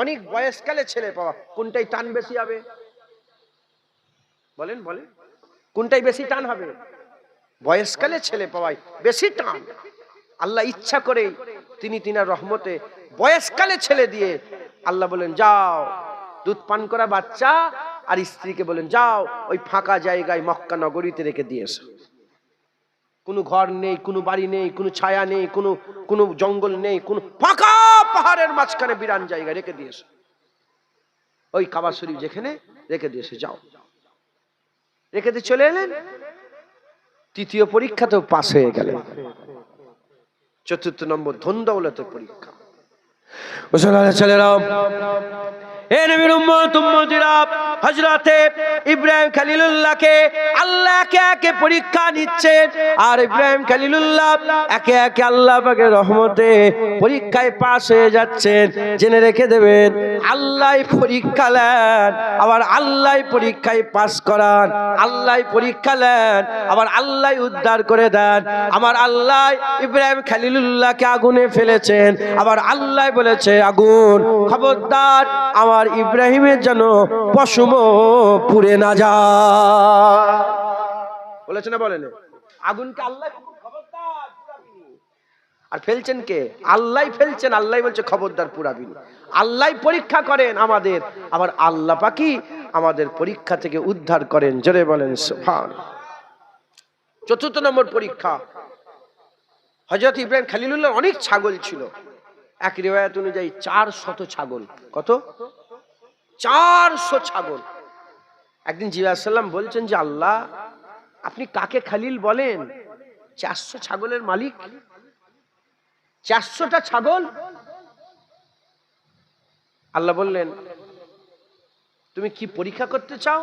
অনেক বয়সকালে ছেলে পাওয়া, কোনটাই টান বেশি হবে? বলেন কোনটাই বেশি টান হবে? বয়সকালে ছেলে পাওয়াই বেশি টান। আল্লাহ ইচ্ছা করে তিনার রহমতে বয়সকালে ছেলে দিয়ে আল্লাহ বলেন, যাও দুধ পান করা বাচ্চা আর স্ত্রীকে বলেন, যাও ওই ফাঁকা জায়গায় মক্কা নগরীতে রেখে দিয়েছো। কোনো ঘর নেই, কোনো বাড়ি নেই, কোনো ছায়া নেই, কোনো জঙ্গল নেই, কোনো ফাঁকা পাহাড়ের মাঝখানে বিরান জায়গায় রেখে দিয়েছো। ওই কাবা শরীফ যেখানে রেখে দিয়েছে, যাও। রেখে দিয়ে চলে এলেন। তৃতীয় পরীক্ষাতেও পাস হয়ে গেলেন। চতুর্থ নম্বর ধন দৌলতের পরীক্ষা। মুসলমানের ছেলেরা, এ নবীর উম্মত উম্মতিরা, হযরতে ইব্রাহিম খলিলুল্লাহকে আল্লাহ একে একে পরীক্ষা নিচ্ছেন। আর ইব্রাহিম খলিলুল্লাহ একে একে আল্লাহ পাকের রহমতে পরীক্ষায় পাস হয়ে যাচ্ছেন। জেনে রেখে দেবেন, আল্লাহ পরীক্ষা নেন, আবার আল্লাহ পরীক্ষায় পাস করান। আল্লাহ পরীক্ষা নেন, আবার আল্লাহ উদ্ধার করে দেন। আমার আল্লাহ ইব্রাহিম খলিলুল্লাহকে আগুনে ফেলেছেন, আবার আল্লাহ বলেছে, আগুন খবরদার আমার ইব্রাহিমের যেন পশম পুড়ে না যায়। বলেছে না বলেন? আগুনকে আল্লাহ খবরদার পুড়াবি। আর ফেলছেন কে? আল্লাহ ফেলছেন। আল্লাহ বলছে খবরদার পুড়াবি। আল্লাহ পরীক্ষা করেন আমাদের, আবার আল্লাহ পাকই আমাদের পরীক্ষা থেকে উদ্ধার করেন। জোরে বলেন সুবহানাল্লাহ। চতুর্থ নম্বর পরীক্ষা, হযরত ইব্রাহিম খলিলুল্লাহ অনেক ছাগল ছিল। এক রিওয়ায়াত অনুযায়ী 400 ছাগল। কত? 400 ছাগল। একদিন জিবরাইল আলাইহিস সালাম বলছেন যে, আল্লাহ আপনি কাকে খলিল বলেন? 400 ছাগলের মালিক, 400টা ছাগল। আল্লাহ বললেন, তুমি কি পরীক্ষা করতে চাও?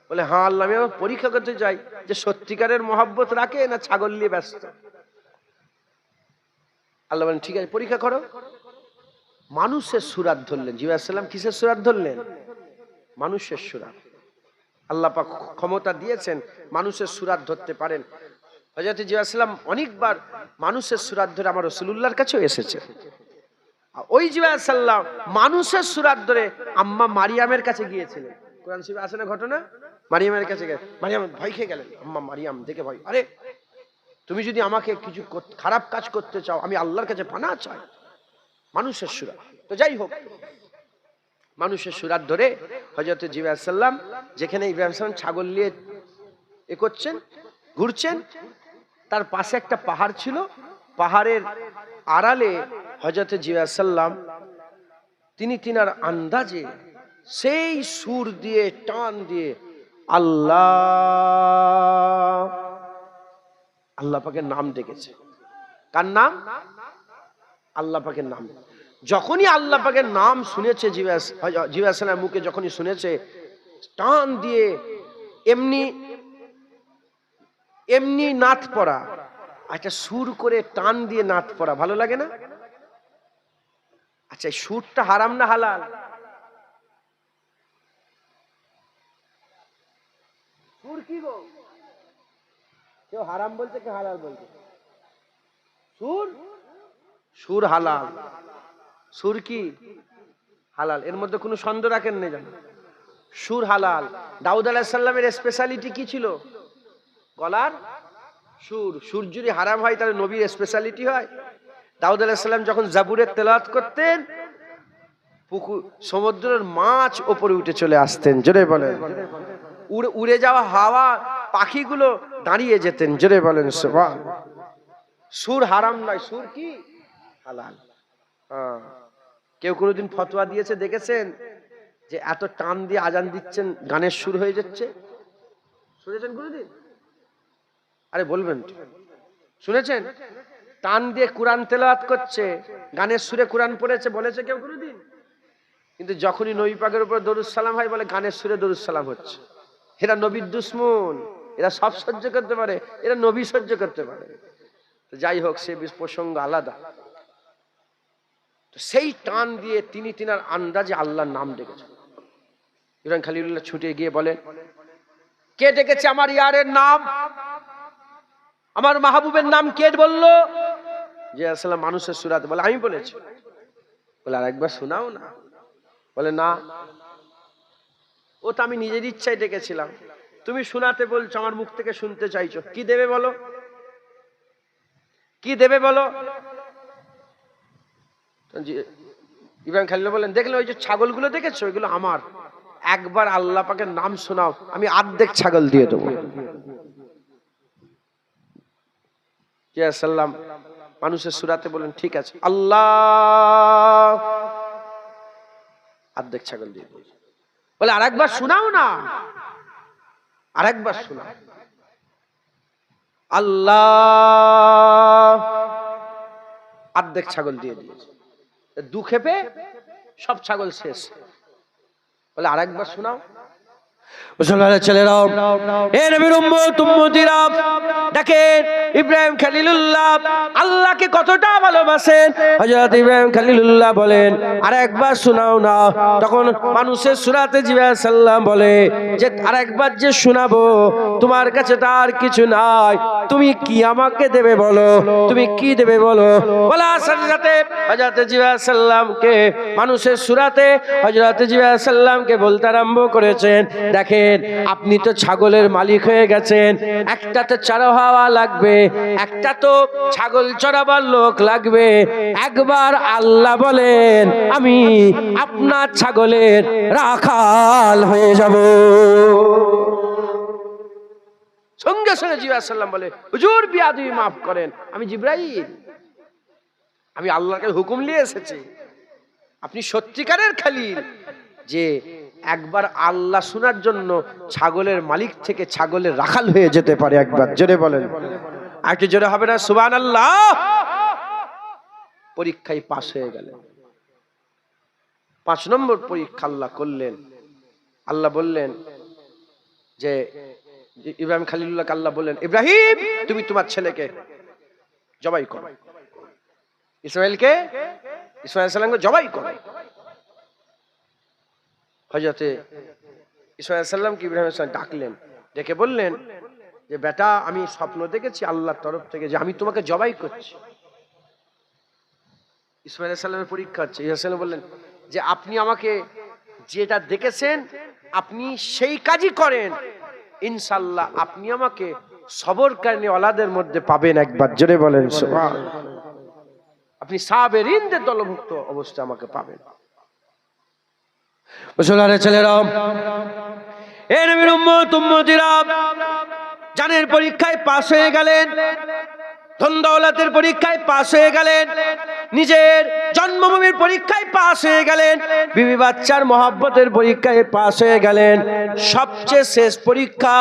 বলে, হ্যাঁ আল্লাহ, আমি পরীক্ষা করতে চাই যে সত্যিকারের মহব্বত রাখে না ছাগল নিয়ে ব্যস্ত। আল্লাহ বলেন, ঠিক আছে, পরীক্ষা করো। মানুষের সুরাত ধরলেন। জিবরাইল আলাইহিস সালাম কিসের সুরাত ধরলেন? মানুষের সুরাত। আল্লাহ পাক ক্ষমতা দিয়েছেন মানুষের সুরাত ধরতে পারেন। হযরত জিবরাইল আলাইহিস সালাম অনেকবার মানুষের সুরাত ধরে আমার রাসূলুল্লাহর কাছেও এসেছে। ওই জিবরাইল আলাইহিস সালাম মানুষের সুরাত ধরে আম্মা মারিয়ামের কাছে গিয়েছিলেন। কোরআন শরীফে আছে না ঘটনা? মারিয়ামের কাছে গেলেন, মারিয়াম ভয় খেয়ে গেলেন। আম্মা মারিয়াম দেখে ভয়, আরে তুমি যদি আমাকে কিছু খারাপ কাজ করতে চাও, আমি আল্লাহর কাছে পানাহ চাই। মানুষের সুরাত। তো যাই হোক, মানুষের সুরাত ধরে হযরত জিবরাইল আলাইহিস সালাম যেখানে ইব্রাহিম আলাইহিস সালাম ছাগল নিয়ে করছেন, ঘুরছেন, তার পাশে একটা পাহাড় ছিল। পাহাড়ের আড়ালে হযরত জিবরাইল আলাইহিস সালাম তিনি তিনার আন্দাজে সেই সুর দিয়ে টান দিয়ে আল্লাহ আল্লাহ পাকের নাম ডেকেছে। কার নাম? আল্লাহ পাকের নাম। যখনই আল্লাহ পাকের নাম শুনেছে জিবরাইল আলাইহিস সালামের মুখে, যখনই শুনেছে, টান দিয়ে এমনি এমনি নাথ পড়া, একটা সুর করে টান দিয়ে নাথ পড়া ভালো লাগে না? আচ্ছা, এই সুরটা হারাম না হালাল? সুর কি গো? কেউ হারাম বলছে, কেউ হালাল বলছে। সুর, সুর হালাল। সুর কি? হালাল। এর মধ্যে কোনো সন্দেহ রাখেন না, জানো? সুর হালাল। দাউদ আলাইহিস সালামের স্পেশালিটি কি ছিল? গলার সুর। সুর যদি হারাম হয় তাহলে নবীর স্পেশালিটি হয়? দাউদ আলাইহিস সালাম যখন জাবুরের তেলাওয়াত করতেন, পুকুর সমুদ্রের মাছ উপরে উঠে চলে আসতেন। জোরে বলেন। উড়ে যাওয়া হাওয়া পাখিগুলো দাঁড়িয়ে যেতেন। জোরে বলেন সুবহানাল্লাহ। সুর হারাম নয়, সুর কি? হালাল। কেউ কোনোদিন ফতোয়া দিয়েছে দেখেছেন যে এত টান দিয়ে আজান দিচ্ছেন গানের সুর হয়ে যাচ্ছে? শুনেছেন কোনোদিন? আরে বলবেন, শুনেছেন? টান দিয়ে কোরআন তেলাওয়াত করছে, গানের সুরে কোরআন পড়েছে, বলেছে কেউ কোনোদিন? কিন্তু যখনই নবী পাকের উপর দরুদ সালাম হয়, বলে গানের সুরে দরুদ সালাম হচ্ছে। এরা নবীর দুশমন, এরা সব সহ্য করতে পারে, এরা নবী সহ্য করতে পারে। তো যাই হোক, সে প্রসঙ্গ আলাদা। তো সেই টান দিয়ে তিনি তিনার আন্দাজে আল্লাহর নাম ডেকেছেন। ইব্রাহিম খলিলুল্লাহ ছুটে গিয়ে বলেন, কে ডেকেছে আমার ইয়ারের নাম? আমার মাহবুবের নাম কে বললো? যে আসলে মানুষের সুরাত। বলে, আমি বলেছি। বলে, আর একবার শোনাও না। বলে, না, ও তো আমি নিজের ইচ্ছায় ডেকেছিলাম, তুমি শোনাতে বলছো, আমার মুখ থেকে শুনতে চাইছো। কি দেবে বলো? কি দেবে বলো? ইব্রাহিম খলিল বলেন, দেখলে ওই যে ছাগলগুলো দেখেছো, ওইগুলো আমার। একবার আল্লাহ পাকের নাম শোনাও, আমি অর্ধেক ছাগল দিয়ে দেবো। সাল্লাম মানুষের সুরাতে বলেন, ঠিক আছে আল্লাহ, অর্ধেক ছাগল দিয়ে দেবো। বলে, আরেকবার শোনাও না, আরেকবার শোনাও। আল্লাহ, অর্ধেক ছাগল দিয়ে দিয়েছে। দু খেপে সব ছাগল শেষ। বলে আরেকবার শোনাও। মুসলমানের ছেলেরা, এ নবীর উম্মত উম্মতিরা, দেখেন ইব্রাহিম খলিলুল্লাহ আল্লাহকে কতটা ভালোবাসেন। হযরত ইব্রাহিম খলিলুল্লাহ বলেন আরেকবার শোনাও না। তখন মানুষের সূরাতে জিবরাইল সাল্লাম বলে যে আরেকবার যে শোনাবো, তোমার কাছে তার কিছু নাই, তুমি কি আমাকে দেবে বলো, তুমি কি দেবে বলো। বলার সাথে সাথে হযরত জিবরাইল সাল্লামকে মানুষের সূরাতে হযরত জিবরাইল সাল্লামকে বলতে আরম্ভ করেছেন, দেখেন আপনি তো ছাগলের মালিক হয়ে গেছেন, একটা তো চড়াওয়া লাগবে, একটা তো ছাগল চড়াবার লোক লাগবে। একবার আল্লাহ বলেন আমি আপনার ছাগলের রাখাল হয়ে যাব। সঙ্গে সঙ্গে জিবরাইল সাল্লাম বলে হুজুর বিয়াদবি মাফ করেন, আমি জিবরাইল, আমি আল্লাহকে হুকুম নিয়ে এসেছি। আপনি সত্যিকারের খলিল যে একবার আল্লাহ শোনার জন্য ছাগলের মালিক থেকে ছাগলের রাখাল হয়ে যেতে পারে। একবার জোরে বলেন, একটু জোরে হবে না সুবহানাল্লাহ। পরীক্ষায় পাস হয়ে গেলেন। 5 নম্বর পরীক্ষা আল্লাহ করলেন। আল্লাহ বললেন যে ইব্রাহিম খলিলুল্লাহকে আল্লাহ বললেন ইব্রাহিম তুমি তোমার ছেলেকে জবাই করো, ইসমাইল সাল্লামকে জবাই করো। হযরতে ইসমাইল সাল্লামকে ইব্রাহিম সাল্লাম ডাকলেন, ডেকে বললেন যে বেটা আমি স্বপ্ন দেখেছি আল্লাহর তরফ থেকে যে আমি তোমাকে জবাই করছি। ইসমাইল সাল্লামের পরীক্ষা হচ্ছে। ইসমাইল বললেন যে আপনি আমাকে যেটা দেখেছেন আপনি সেই কাজই করেন, ইনশাআল্লাহ আপনি আমাকে সবরকারী ওলাদের মধ্যে পাবেন। একবার জোরে বলেন সুবহানাল্লাহ। আপনি সাবেরিনদের দলভুক্ত অবস্থায় আমাকে পাবেন। মুসলমানের ছেলেরা, এ নবীর উম্মত উম্মতিরা, জানের পরীক্ষায় পাস হয়ে গেলেন, ধন দৌলতের পরীক্ষায় পাস হয়ে গেলেন, নিজের জন্মভূমির পরীক্ষায় পাস হয়ে গেলেন, বিবি বাচ্চার মহব্বতের পরীক্ষায় পাস হয়ে গেলেন। সবচেয়ে শেষ পরীক্ষা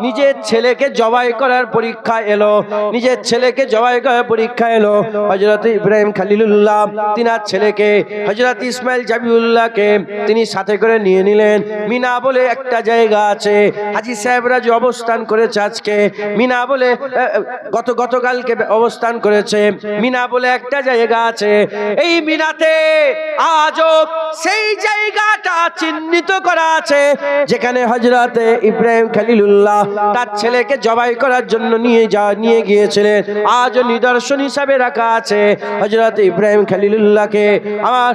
নিজের ছেলেকে জবাই করার পরীক্ষা এলো। নিজের ছেলেকে জবাই করার পরীক্ষা এলো। হযরত ইব্রাহিম খলিলুল্লাহ তিনার ছেলেকে হযরত ইসমাইল জাবিউল্লাহকে তিনি সাথে করে নিয়ে নিলেন। মিনা বলে একটা জায়গা আছে, হাজী সাহেবরা যে অবস্থান করেছে আজকে মিনা বলে, গতকালকে অবস্থান করেছে মিনা বলে একটা জায়গা আছে। এই মিনাতে আজও সেই জায়গাটা চিহ্নিত করা আছে যেখানে হযরতে ইব্রাহিম খলিলুল্লাহ তার ছেলেকে জবাই করার জন্য নিয়ে গিয়েছিলেন। আজও নিদর্শন হিসাবে রাখা আছে। হযরত ইব্রাহিম খলিলুল্লাহকে আমার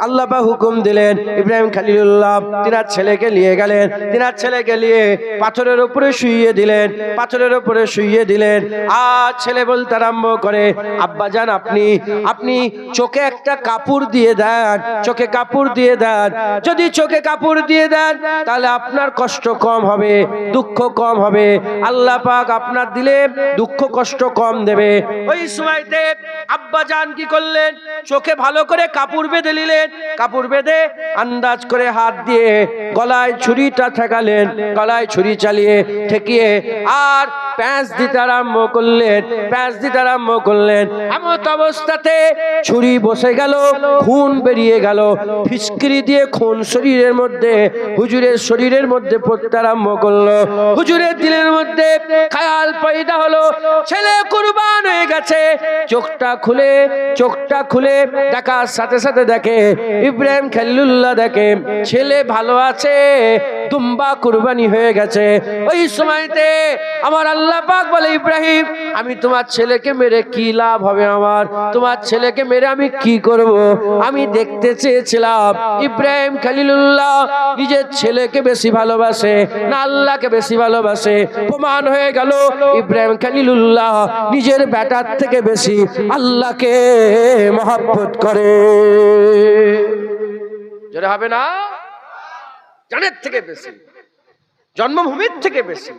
আল্লাহ পাক হুকুম দিলেন, ইব্রাহিম খলিলুল্লাহ তিনার ছেলেকে নিয়ে গেলেন, তিনার ছেলেকে নিয়ে পাথরের উপরে শুইয়ে দিলেন, পাথরের উপরে শুইয়ে দিলেন। আর ছেলে বলতে আরম্ভ করে আব্বাজান আপনি চোখে একটা কাপড় দিয়ে দেন, চোখে কাপড় দিয়ে দেন, যদি চোখে কাপড় দিয়ে দেন তাহলে আপনার কষ্ট কম হবে, দুঃখ কম হবে, আল্লাহ পাক আপনার দিলে দুঃখ কষ্ট কম দেবে। ওই সময়তে আব্বাজান কি করলেন, চোখে ভালো করে কাপড় বেঁধে নিলেন, কাপড় বেঁধে আন্দাজ করে হাত দিয়ে গলায় ছুরিটা ঠেকালেন, গলায় ছুরি চালিয়ে ঠেকিয়ে আর প্যাঁচ দিতে আরম্ভ করলেন, প্যাঁচ দিতে আরম্ভ করলেন। এমন অবস্থাতে ছুরি বসে গেল, খুন বেরিয়ে গেল, ফিসকিরি দিয়ে খুন শরীরের মধ্যে, হুজুরের শরীরের মধ্যে পড়তে আরম্ভ করলো। হুজুরের দিলের মধ্যে খেয়াল পয়দা হলো ছেলে কুরবান হয়ে গেছে। চোখটা খুলে দেখার সাথে সাথে দেখে ইব্রাহিম খলিলুল্লাহ দেখে ছেলে ভালো আছে, দুম্বা কুরবানি হয়ে গেছে। ওই সময়তে আমার আল্লাহ পাক বলে ইব্রাহিম আমি তোমার ছেলেকে মেরে কি লাভ হবে, আমার তোমার ছেলেকে মেরে আমি কি করব? আমি দেখতে চেয়েছিলাম ইব্রাহিম খলিলুল্লাহ নিজের ছেলেকে বেশি ভালোবাসে না আল্লাহকে বেশি ভালোবাসে। প্রমাণ হয়ে গেল ইব্রাহিম খলিলুল্লাহ নিজের বেটার থেকে বেশি আল্লাহকে মহব্বত করে। জোরে হবে না? জানের থেকে বেশি, জন্মভূমির থেকে বেশি,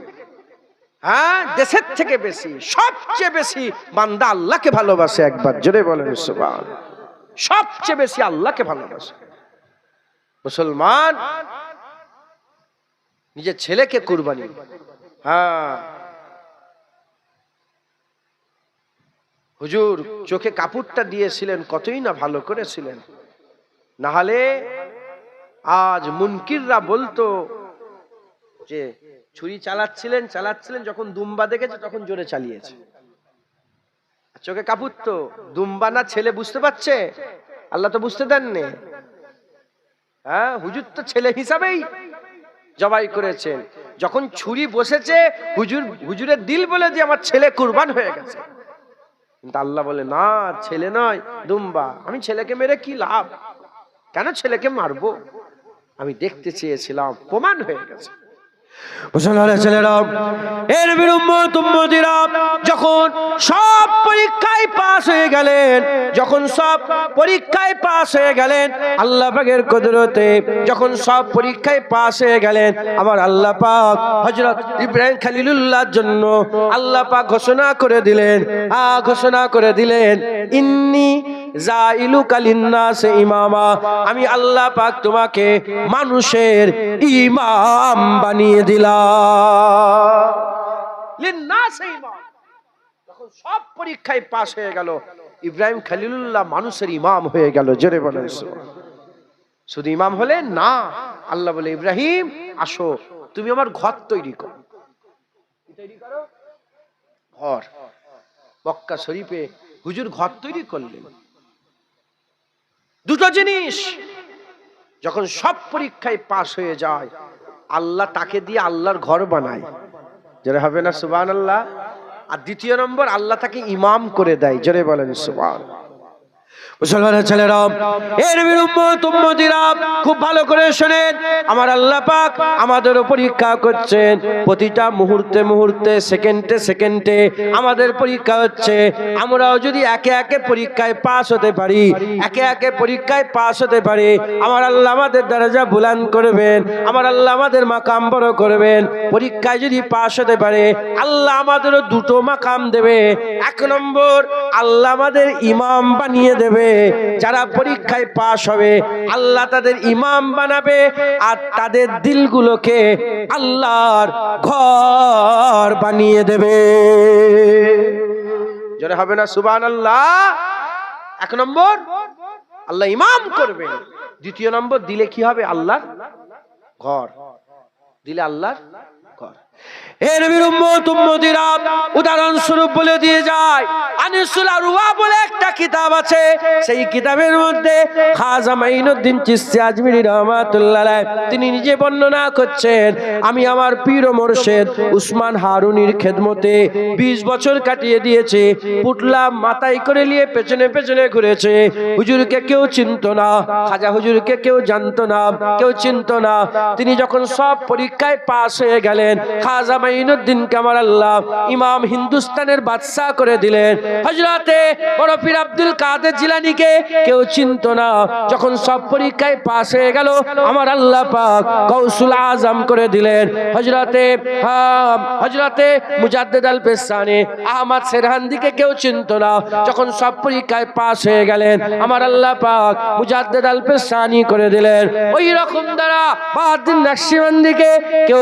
হ্যাঁ দেশের থেকে বেশি, সবচেয়ে বেশি বান্দা আল্লাহকে ভালোবাসে। একবার জোরে বলেন সুবহানাল্লাহ। সবচেয়ে বেশি আল্লাহকে ভালোবাসে। মুসলমান নিজের ছেলেকে কুরবানি, হ্যাঁ হুজুর চোখে কাপড়টা দিয়েছিলেন, কতই না ভালো করেছিলেন, না হলে আজ মুনকিররা বলতো যে ছুরি চালাচ্ছিলেন যখন দুম্বা দেখেছে তখন জোরে চালিয়েছে। চোখে কাপড় তো দুম্বা না ছেলে বুঝতে পারছে? আল্লাহ তো বুঝতে দেননি। হ্যাঁ, হুজুর তো ছেলে হিসাবেই জবাই করেছেন। যখন ছুরি বসেছে হুজুরের দিল বলে যে আমার ছেলে কুরবান হয়ে গেছে, কিন্তু আল্লাহ বলে না, ছেলে নয় দুম্বা। আমি ছেলেকে মেরে কি লাভ, কেন ছেলেকে মারবো? আমি দেখতে চেয়েছিলাম, প্রমাণ হয়ে গেছে। ছেলেরা এর বিরুম্মতিরা যখন সব পরীক্ষায় পাস হয়ে গেলেন, আল্লাহ পাকের কুদরতে যখন সব পরীক্ষায় পাস হয়ে গেলেন, আমার আল্লাহ পাক হযরত ইব্রাহিম খলিলুল্লাহর জন্য আল্লাহ পাক ঘোষণা করে দিলেন ইন্নী জাইলুকা লিন্নাসে ইমামা, আমি আল্লাহ পাক তোমাকে মানুষের ইমাম বানিয়ে দিলাম। লিন্নাসে ইমাম। যখন সব পরীক্ষায় পাস হয়ে গেল, ইব্রাহিম খলিলুল্লাহ মানুষের ইমাম হয়ে গেল। জোরে বলেন সুবহানাল্লাহ। শুধু ইমাম হলে না, আল্লাহ বলে ইব্রাহিম আসো, তুমি আমার ঘর তৈরি করো। ঘর মক্কা শরীফে হুজুর ঘর তৈরি করলেন। দুটো জিনিস, যখন সব পরীক্ষায় পাস হয়ে যায় আল্লাহ তাকে দিয়ে আল্লাহর ঘর বানায়। জোরে হবে না সুবহানাল্লাহ। আর দ্বিতীয় নম্বর, আল্লাহ তাকে ইমাম করে দেয়। জোরে বলেন সুবহানাল্লাহ। মুসলমানের ছেলেরা, এর উম্মতিরা খুব ভালো করে শুনেন, আমার আল্লাহ পাক আমাদের পরীক্ষা করছেন। প্রতিটা মুহূর্তে সেকেন্ডে আমাদের পরীক্ষা হচ্ছে। আমরাও যদি একে একে পরীক্ষায় পাস হতে পারি, আমার আল্লাহ আমাদের দরজা বুলন্দ করবেন, আমার আল্লাহ আমাদের মাকাম বড় করবেন। পরীক্ষায় যদি পাস হতে পারে, আল্লাহ আমাদেরও দুটো মাকাম দেবে। এক নম্বর, আল্লাহ আমাদের ইমাম বানিয়ে দেবে। যারা পরীক্ষায় পাস হবে আল্লাহ তাদের ইমাম বানাবে, আর তাদের দিলগুলোকে আল্লাহর ঘর বানিয়ে দেবে। জোরে হবে না সুবহানাল্লাহ। এক নম্বর, আল্লাহ ইমাম করবে। দ্বিতীয় নম্বর, দিলে কি হবে? আল্লাহর ঘর। দিলে আল্লাহর ঘর। এর উম্মতিরা উদাহরণ স্বরূপ বলে দিয়ে যায়, আনিসুল আরওয়া বলে একটা কিতাব আছে, সেই কিতাবের মধ্যে খাজা মাইনুদ্দিন চিশতি আজমিরি রাহমাতুল্লাহ আলাইহি তিনি নিজে বর্ণনা করছেন, আমি আমার পীর ও মুর্শিদ উসমান হারুনির খেদমতে 20 বছর কাটিয়ে দিয়েছে। পুটলা মাথায় করে নিয়ে পেছনে ঘুরেছে। হুজুরকে কেউ চিনতো না, খাজা হুজুরকে কেউ জানতো না, কেউ চিনতো না। তিনি যখন সব পরীক্ষায় পাস হয়ে গেলেন, খাজা মাইনুদ্দিন কামাল আল্লাহ ইমাম হিন্দুস্তানের বাদশা করে দিলেন। হযরতে বড় পীর আব্দুল কাদের জিলানীকে কেউ চিনতো না। যখন সব পরীক্ষায় পাস হয়ে গেল, আমার আল্লাহ পাক গাউসুল আজম করে দিলেন। হযরতে মুজাদ্দিদ আল পেশানি আহমদ সেরহান্দিকে কেউ চিনতো না। যখন সব পরীক্ষায় পাস হয়ে গেলেন, আমার আল্লাহ পাক মুজাদ্দিদ আল পেশানি করে দিলেন। ওই রকম দ্বারা বাহাউদ্দিন নকশবন্দিকে কেউ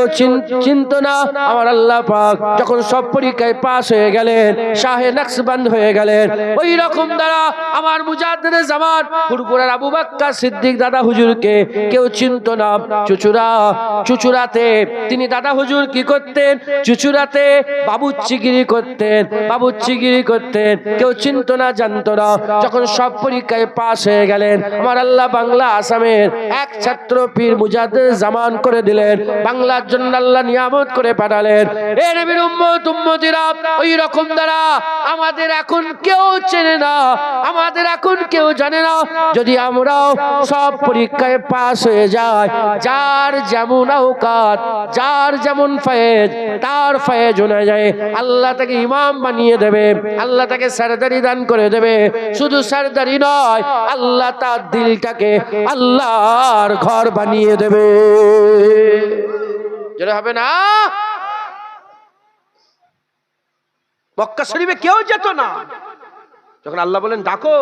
চিনতো না। আমার আল্লাহ পাক যখন সব পরীক্ষায় পাস হয়ে গেলেন, শাহে নকশবন্দ হয়ে গেলেন। ওই রকম দ্বারা আমার মুজাদ্দিদে জামান ফুরফুরার আবু বকর সিদ্দিক দাদা হুজুরকে কেউ চিনতো না। চুচুড়াতে তিনি দাদা হুজুর কি করতেন? চুচুড়াতে বাবুচ্চিগিরি করতেন। কেউ চিনতো না, জানতো না। যখন সব পরীক্ষায় পাস হয়ে গেলেন, আমার আল্লাহ বাংলা আসামের এক ছাত্র পীর মুজাদ্দিদ জামান করে দিলেন। বাংলার জন্য আল্লাহ নিয়ামত করে পাঠালেন। এ নবীর উম্মতিরা, ওই রকম দ্বারা আমাদের এখন কেউ চেনে না, আমাদের এখন কেউ জানে না। যদি আমরাও সব পরীক্ষায় পাস হয়ে যায়, যার যেমন আওকাত, যার যেমন ফয়েজ, তার ফয়েজ অনুযায়ী আল্লাহ তাকে ইমাম বানিয়ে দেবে, আল্লাহ তাকে সরদারি দান করে দেবে। শুধু সরদারি নয়, আল্লাহ তার দিলটাকে আল্লাহর ঘর বানিয়ে দেবে। যেটা হবে না, মক্কা শরীফে কেউ যেত না। যখন আল্লাহ বলেন ডাকো,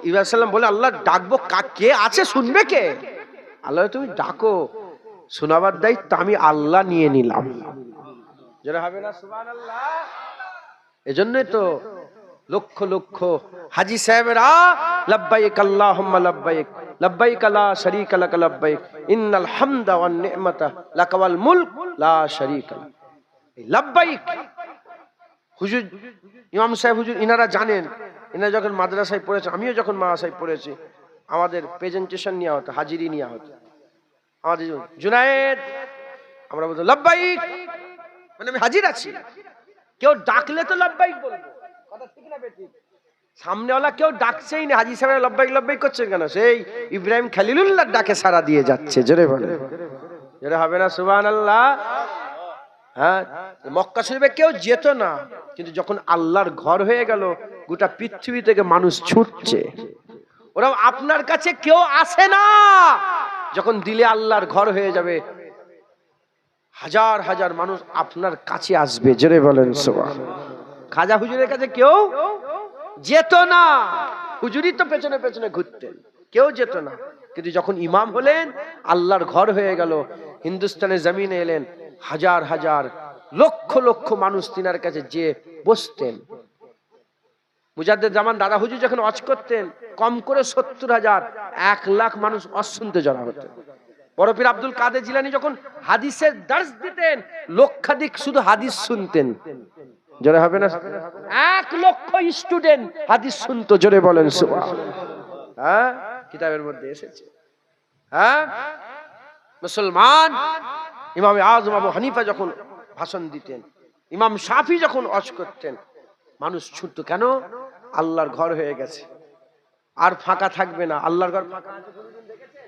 ইব্রাহিম সাল্লাম বলে আল্লাহ ডাকবো, কে আছে শুনবে কে? আল্লাহ তুমি ডাকো, শোনাবার দায়িত্ব আমি আল্লাহ নিয়ে নিলাম। যেটা হবে না সুবহানাল্লাহ। এজন্যই তো লক্ষ লক্ষ হাজী সাহেবেরা লব্বাইক আল্লাহুম্মা লব্বাইক লব্বাইক লা শারীকা লাক লব্বাইক ইন্নাল হামদা ওয়ান নি'মাতা লাক ওয়াল মুলক লা শারীকা লাক। এই লব্বাইক হুজুর ইমাম সাহেব হুজুর ইনারা জানেন, ইনারা যখন মাদ্রাসায় পড়েছে, আমিও যখন মাদ্রাসায় পড়েছি, আমাদের প্রেজেন্টেশন নেওয়া হতো, হাজিরি নেওয়া হতো। আমাদের জুনায়েদ, আমরা বলতো লব্বাইক, মানে আমি হাজির আছি। কেউ ডাকলে তো লব্বাইক বলবো, কথা ঠিক না বেঠিক? সামনেওয়ালা কেউ ডাকছেই না, হাজী সাহেব লব্বাইক লব্বাইক করছেন কেন? সেই ইব্রাহিম খলিলুল্লাহর ডাকে সাড়া দিয়ে যাচ্ছে। জোরে বলে, জোরে হবে না সুবহানাল্লাহ? হ্যাঁ, মক্কা শরীফে কেউ যেত না, কিন্তু যখন আল্লাহর ঘর হয়ে গেল, গোটা পৃথিবী থেকে মানুষ ছুটছে। ওরা আপনার কাছে কেউ আসে না, যখন দিলে আল্লাহর ঘর হয়ে যাবে, হাজার হাজার মানুষ আপনার কাছে আসবে। জোরে বলেন সুবহানাল্লাহ। খাজা হুজুরের কাছে কেউ যেত না, হুজুরই তো পেছনে পেছনে ঘুরতেন, কেউ যেত না। কিন্তু যখন ইমাম হলেন, আল্লাহর ঘর হয়ে গেল, হিন্দুস্তানের জমিনে এলেন, হাজার হাজার লক্ষ লক্ষ মানুষ তিনার কাছে যে বসতেন। মুজাদ্দেদ জামান দাদা হুজুর যখন ওয়াজ করতেন, কম করে 70,000 1 লাখ মানুষ ওয়াজ শুনতে জড়া হতেন। বড় পীর আব্দুল কাদের জিলানী যখন হাদিসের দার্স দিতেন, লক্ষাধিক শুধু হাদিস শুনতেন। জোরে হবে না? 1 লক্ষ স্টুডেন্ট হাদিস শুনতো। জোরে বলেন সুবহানাল্লাহ। হ্যাঁ, কিতাবের মধ্যে এসেছে। হ্যাঁ, মুসলমান ইমাম আযম আবু হানিফা যখন ভাষণ দিতেন, ইমাম শাফি যখন ওয়াজ করতেন, মানুষ ছুটতো। কেন? আল্লাহর ঘর হয়ে গেছে, আর ফাঁকা থাকবে না। আল্লাহর ঘর ফাঁকা দেখেছেন?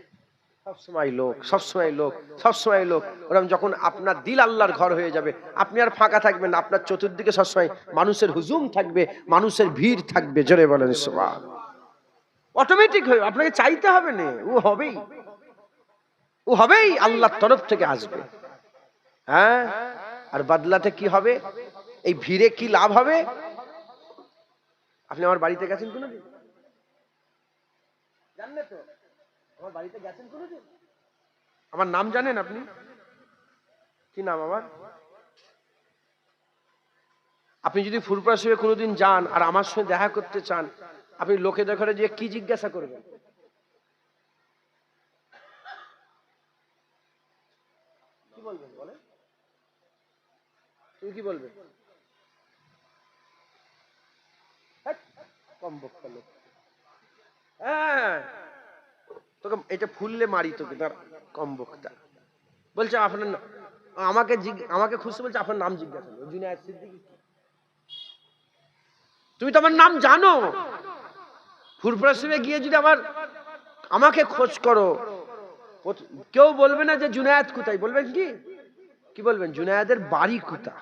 সবসময় লোক, সবসময় লোক, সবসময় লোক। ওরকম যখন আপনার দিল আল্লাহর ঘর হয়ে যাবে, আপনি আর ফাঁকা থাকবেন না। আপনার চতুর্দিকে সবসময় মানুষের হুজুম থাকবে, মানুষের ভিড় থাকবে। জোরে বলেন সুবহানাল্লাহ। অটোমেটিক হয়ে, আপনাকে চাইতে হবে না, ও হবেই, ও হবেই, আল্লাহর তরফ থেকে আসবে। হ্যাঁ, আর বদলাতে কি হবে? এই ভিড়ে কি লাভ হবে? আপনি আমার বাড়িতে গেছেন কোনোদিন? জানেন তো? আমার বাড়িতে গেছেন কোনোদিন? আমার নাম জানেন আপনি? কি নাম আমার? আপনি যদি ফুরফুরা শরীফে কোনোদিন যান আর আমার সঙ্গে দেখা করতে চান, আপনি লোকে দেখে যে কি জিজ্ঞাসা করবেন? কি বলবেন বলেন? তুমি কি বলবে? কম বক্তা লোক। হ্যাঁ, তোকে এটা ফুললে মারি তোকে, তার কম বক্তা বলছে। আপনার আমাকে খুঁজতে বলছে, আপনার নাম জিজ্ঞাসা করো। জুনায়েদ সিদ্দিকী। তুমি তো আমার নাম জানো। ফুরফুরা শরীফে গিয়ে যদি আমাকে খোঁজ করো, কেউ বলবে না যে জুনায়েদ কোথায়, বলবেন কি বলবেন? জুনায়েদের বাড়ি কোথায়।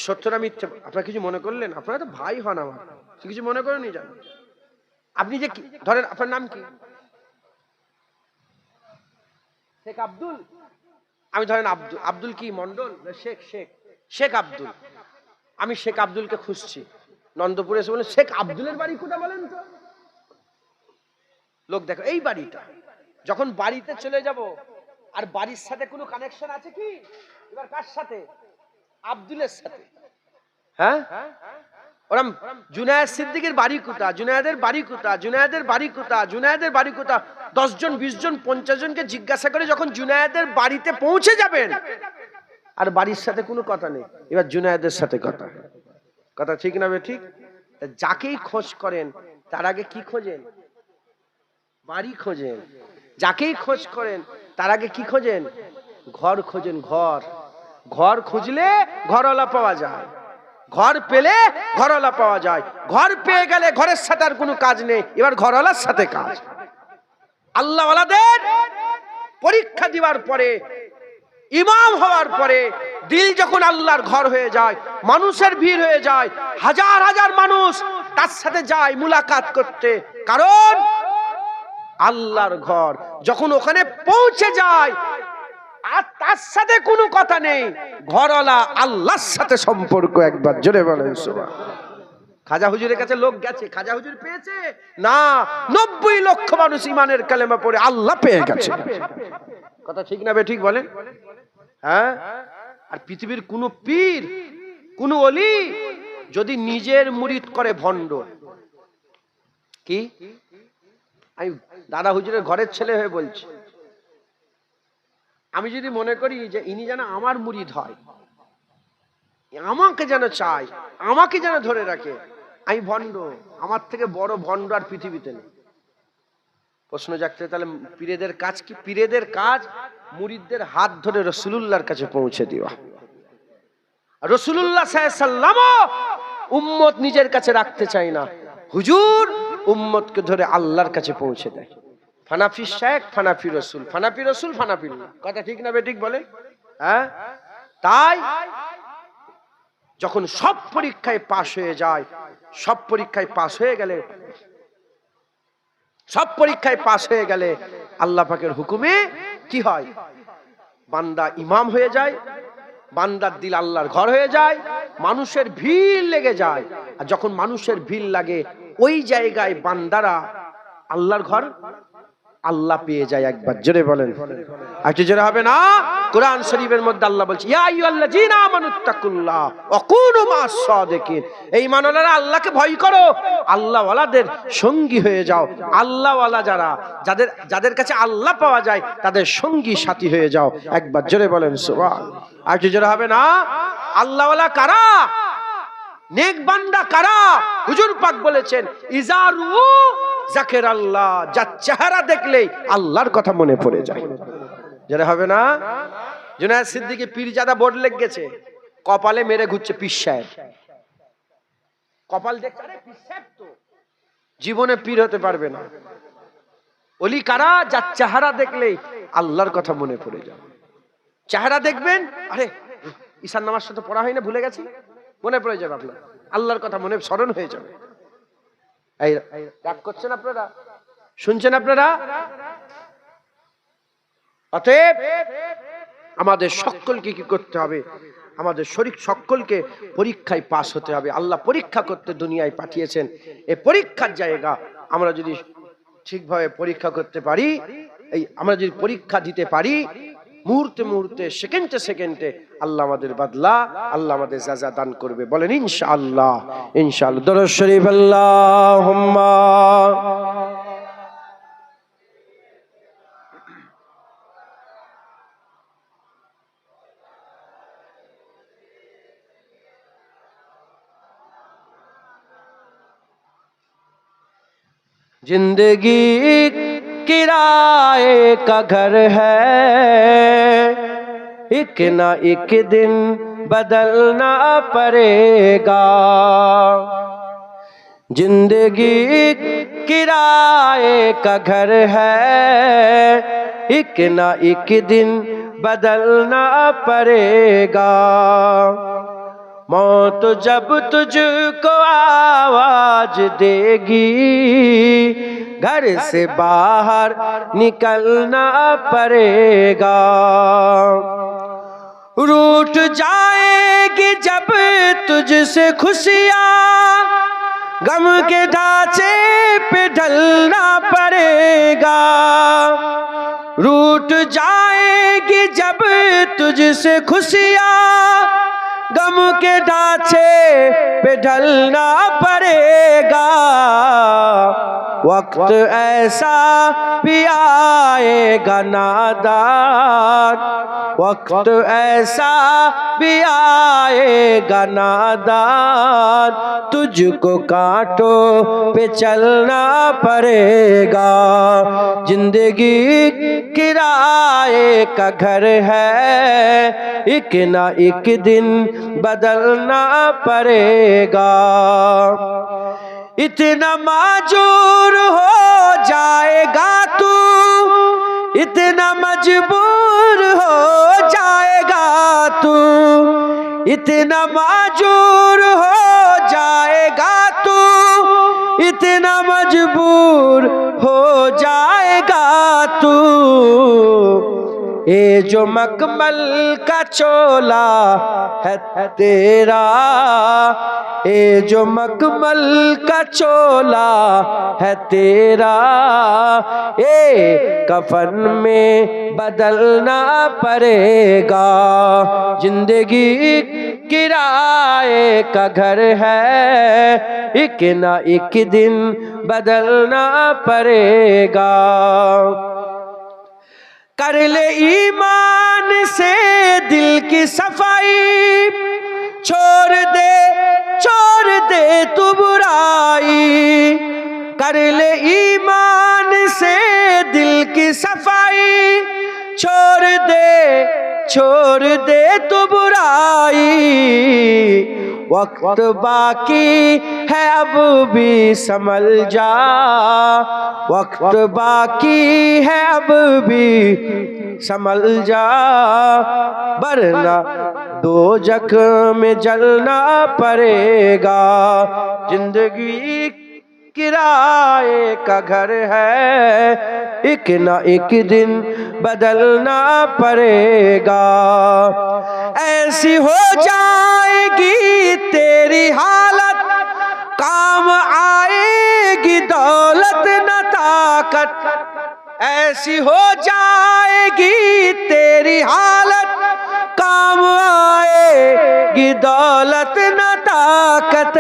সত্য না মিথ্যা আপনারা কিছু মনে করলেন? আপনারা তো ভাই হন আমার, কিছু মনে করেনি জানো? আপনি যে ধরেন, আপনার নাম কি? শেখ আব্দুল। আমি ধরেন আব্দুল কি মন্ডল? শেখ আব্দুল। আমি শেখ আব্দুলকে খুঁজছি, নন্দপুরে এসে বলেন শেখ আব্দুলের বাড়ি কোথায় বলেন তো? লোক দেখো এই বাড়িটা। যখন বাড়িতে চলে যাব, আর বাড়ির সাথে কোনো কানেকশন আছে কি? এবার কার সাথে? আব্দুলের সাথে। হ্যাঁ, ওরম জুনায়েদ সিদ্দিকীর বাড়ি কোথা, জুনায়েদের বাড়ি কোথা, জুনায়েদের বাড়ি কোথা, জুনায়েদের বাড়ি কোথা, 10 জন 20 জন 50 জনকে জিজ্ঞাসা করে যখন জুনায়েদের বাড়িতে পৌঁছে যাবেন, আর বাড়ির সাথে কোনো কথা নেই, এবার জুনায়েদের সাথে কথা। কথা ঠিক না বে ঠিক? যাকেই খোঁজ করেন তার আগে কি খোঁজেন? বাড়ি খোঁজেন। যাকেই খোঁজ করেন তার আগে কি খোঁজেন? ঘর খোঁজেন। ঘর খুঁজলে ঘরওয়ালা পাওয়া যায়, ঘর পেলে ঘরওয়ালা পাওয়া যায়। ঘর পেয়ে গেলে ঘরের সাথে আর কোনো কাজ নেই, এবার ঘরওয়ালার সাথে কাজ। আল্লাহওয়ালাদের পরীক্ষা দিবার পরে, ইমাম হওয়ার পরে, দিল যখন আল্লাহর ঘর হয়ে যায়, মানুষের ভিড় হয়ে যায়, হাজার হাজার মানুষ তার সাথে যায় মুলাকাত করতে। কারণ আল্লাহর ঘর যখন ওখানে পৌঁছে যায়, আর তার সাথে কোনো কথা নেই, ঘরওয়ালা আল্লাহর সাথে সম্পর্ক। একবার জোরে বলেন সুবহানাল্লাহ। খাজা হুজুরের কাছে লোক গেছে, খাজা হুজুর পেয়েছে না? 90 লক্ষ মানুষ ইমানের কালেমা পড়ে আল্লাহ পেয়ে গেছে। কথা ঠিক না বে ঠিক বলেন? হ্যাঁ, আর পৃথিবীর কোন পীর, কোন ওলি যদি নিজের মুরিদ করে ভণ্ড, কি আমি দাদা হুজুরের ঘরের ছেলে হয়ে বলছি, আমি যদি মনে করি যে ইনি যেন আমার মুরিদ হয়, আমাকে যেন চায়, আমাকে যেন ধরে রাখে, আমি ভণ্ড। আমার থেকে বড় ভণ্ড আর পৃথিবীতে নেই। প্রশ্ন জাগছে, তাহলে পীরেদের কাজ কি? পীরেদের কাজ মুরিদদের হাত ধরে রাসূলুল্লাহর কাছে পৌঁছে দেওয়া। রাসূলুল্লাহ সাল্লাল্লাহু আলাইহি ওয়াসাল্লাম উম্মত নিজের কাছে রাখতে চায় না, হুজুর উম্মতকে ধরে আল্লাহর কাছে পৌঁছে দেয়। ফানাফি শেখ, ফানাফি রসুল, ফানাফি রসুল, ফানাফি কথা ঠিক না বেঠিক বলে? হ্যাঁ, তাই যখন সব পরীক্ষায় পাশ হয়ে যায়, সব পরীক্ষায় পাশ হয়ে গেলে, সব পরীক্ষায় পাশ হয়ে গেলে আল্লাহ পাকের হুকুমে কি হয়? বান্দা ইমাম হয়ে যায়, বান্দার দিল আল্লাহর ঘর হয়ে যায়, মানুষের ভিড় লেগে যায়। আর যখন মানুষের ভিড় লাগে ওই জায়গায় বান্দারা আল্লাহর ঘর আল্লাহ পেয়ে যায়। একবার জোরে বলেন, একটু জোরে হবে না? কোরআন শরীফের মধ্যে আল্লাহ বলছে, ইয়া আইয়ুহাল্লাযীনা আমানুত্তাকুল্লাহ ওয়া কুনু মা'আস সাদিকিন, এই ঈমানওয়ালারা আল্লাহকে ভয় করো, আল্লাহওয়ালাদের সঙ্গী হয়ে যাও। আল্লাহওয়ালা যারা, যাদের কাছে আল্লাহ পাওয়া যায় তাদের সঙ্গী সাথী হয়ে যাও। একবার জোরে বলেন সুবহানাল্লাহ। একটু জোরে হবে না? আল্লাহওয়ালা কারা? নেক বান্দা কারা? হুজুর পাক বলেছেন, ইজারু জাকের আল্লাহ, যার চেহারা দেখলেই আল্লাহর কথা মনে পড়ে যায়। যারা হবে না? জুনায়েদ সিদ্দিকী পীরজাদা বোর্ড লেগে গেছে, কপালে মেরে ঘুরছে পীর সাহেব। কপাল দেখছে, আরে পীর সাহেব তো জীবনে পীর হতে পারবে না। ওলি কারা? যার চেহারা দেখলেই আল্লাহর কথা মনে পড়ে যায়। চেহারা দেখবেন, আরে ঈশান নামাজটা তো পড়া হয় না, ভুলে গেছি, মনে পড়ে যাবে আপনার, আল্লাহর কথা মনে স্মরণ হয়ে যাবে। এই রাগ করছেন আপনারা? শুনছেন আপনারা? অতএব আমাদের সকলকে কি করতে হবে? আমাদের শরীর সকলকে পরীক্ষায় পাস হতে হবে। আল্লাহ পরীক্ষা করতে দুনিয়ায় পাঠিয়েছেন। এই পরীক্ষার জায়গা আমরা যদি ঠিকভাবে পরীক্ষা করতে পারি, এই আমরা যদি পরীক্ষা দিতে পারি, মুহূর্তে মুহূর্তে, সেকেন্ডে সেকেন্ডে আল্লাহ আমাদের বদলা, আল্লাহ আমাদের জাযা দান করবে। বলেন ইনশাআল্লাহ। ইনশাআল্লাহ। দরুদ শরীফ আল্লাহুম্মা जिंदगी किराए का घर है, एक ना एक दिन बदलना पड़ेगा। जिंदगी किराए का घर है, एक ना एक दिन बदलना पड़ेगा। मौत जब तुझको आवाज देगी, घर से बाहर निकलना पड़ेगा। रूठ जाएगी जब तुझसे खुशियाँ, गम के ढांचे पे ढलना पड़ेगा। रूठ जाएगी जब तुझसे खुशियाँ, गम के ढांचे पे ढलना पड़ेगा। वक्त ऐसा भी आएगा नादान, वक्त ऐसा भी आएगा नादान, तुझको कांटों पे चलना पड़ेगा। जिंदगी किराए का घर है, एक ना एक दिन बदलना पड़ेगा। इतना माजूर हो जाएगा तू, इतना मजबूर हो जाएगा तू, इतना माजूर हो जाएगा तू, इतना मजबूर हो जाएगा तू। ये जो मखमल का चोला है तेरा, ये जो मखमल का चोला है तेरा, ये कफन में बदलना पड़ेगा। जिंदगी किराए का घर है, एक ना एक दिन बदलना पड़ेगा। कर ले ईमान से दिल की सफाई, छोड़ दे तू बुराई। कर ले ईमान से दिल की सफाई, छोड़ दे तू बुराई। वक्त बाकी है अब भी संभल जा, वक्त बाकी है अब भी संभल जा, वरना दोजख में जलना पड़ेगा। जिंदगी किराए का घर है, एक ना एक दिन बदलना पड़ेगा। ऐसी हो जाएगी तेरी हालत, काम आएगी दौलत न ताकत। ऐसी हो जाएगी तेरी हालत, काम आएगी दौलत न ताकत।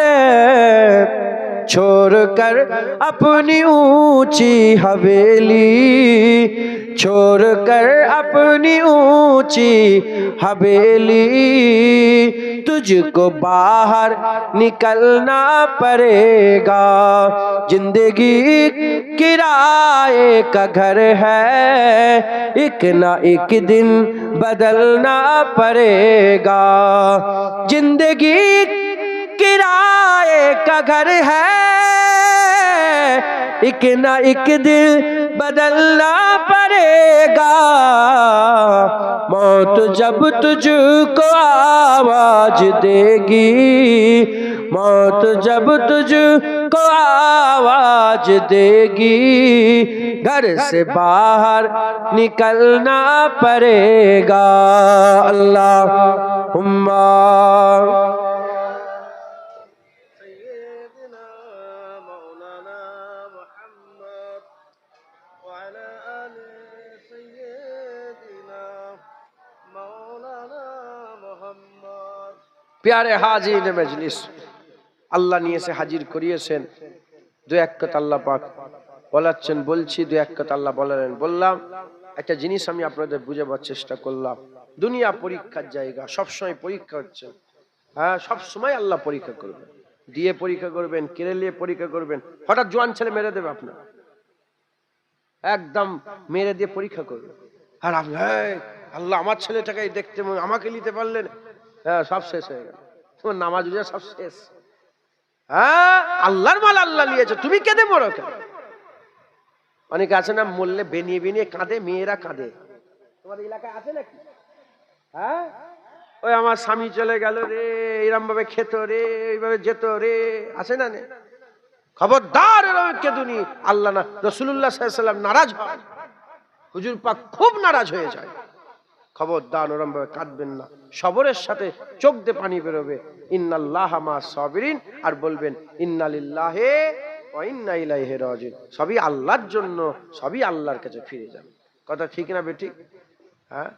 छोड़ कर अपनी ऊंची हवेली, छोड़ कर अपनी ऊंची हवेली, तुझको बाहर निकलना पड़ेगा। जिंदगी किराए का घर है, एक ना एक दिन बदलना पड़ेगा। जिंदगी किराए का घर है, एक ना एक दिन बदलना पड़ेगा। मौत जब तुझको आवाज देगी, मौत जब तुझको आवाज देगी, घर से बाहर निकलना पड़ेगा। अल्लाहुम्मा प्यारे हाजिर मजलिस, আল্লাহ নিয়ে এসে হাজির করিয়েছেন। দু এক কথা আল্লাহ পাক বলাচ্ছেন, বলছি দু এক কথা আল্লাহ বলেন। বললাম একটা জিনিস আমি আপনাদের বুঝাবার চেষ্টা করলাম। দুনিয়া পরীক্ষার জায়গা, সবসময় পরীক্ষা হচ্ছে। হ্যাঁ, সব সময় আল্লাহ পরীক্ষা করবেন, দিয়ে পরীক্ষা করবেন, কেড়ে নিয়ে পরীক্ষা করবেন। হঠাৎ জোয়ান ছেলে মেরে দেবে আপনার, একদম মেরে দিয়ে পরীক্ষা করবে। আর আপনি আল্লাহ আমার ছেলেটাকে দেখতে আমাকে নিতে পারলেন, হ্যাঁ সব শেষ হয়ে গেল, তোমার নামাজ রোজা সব শেষ। হ্যাঁ, আল্লাহর মাল আল্লাহ নিয়েছে, তুমি কেঁদে মরো কেন? অনেকে আছে না, মরলে বেনিয়ে বেনিয়ে কাঁদে, মেয়েরা কাঁদে। তোমার এলাকায় আছে নাকি? হ্যাঁ, ওই আমার স্বামী চলে গেল রে, এরম ভাবে খেত রে, এইভাবে যেত রে, আছে না? খবরদার এরকম কেঁদুনি। আল্লাহ না, রাসূলুল্লাহ সাল্লাল্লাহু আলাইহি ওয়াসাল্লাম নারাজ হয়, হুজুর পাক খুব নারাজ হয়ে যায়। খবরদার ওরম ভাবে কাঁদবেন না, সবরের সাথে চোখ দিয়ে পানি বেরোবে। ইন্নাল্লাহা মা সাবিরিন, আর বলবেন ইন্না লিল্লাহি ওয়া ইন্না ইলাইহি রাজিউন। সবই আল্লাহর জন্য, সবই আল্লাহর কাছে ফিরে যাবে। কথা ঠিক না বেঠিক? হ্যাঁ,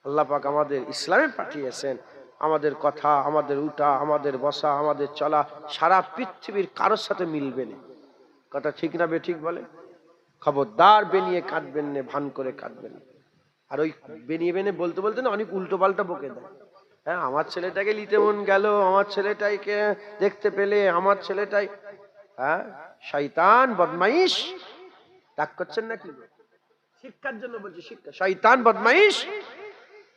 আল্লাহ পাক আমাদের ইসলামে পাঠিয়েছেন। আমাদের কথা, আমাদের উঠা, আমাদের বসা, আমাদের চলা সারা পৃথিবীর কারোর সাথে মিলবে না। কথা ঠিক না বেঠিক বলে? খবরদার বেনিয়ে কাঁদবেন না, ভান করে কাঁদবেন না। আর ওই বেনিয়ে বেনিয়ে বলতে বলতে না অনেক উল্টো পাল্টা বকে দেয়। হ্যাঁ, আমার ছেলেটাকে নিতে মন গেল, আমার ছেলেটাকে দেখতে পেলে, আমার ছেলেটাই। হ্যাঁ, শয়তান বদমাইশ। রাগ করছেন নাকি? শিক্ষার জন্য বলছি, শিক্ষা। শয়তান বদমাইশ,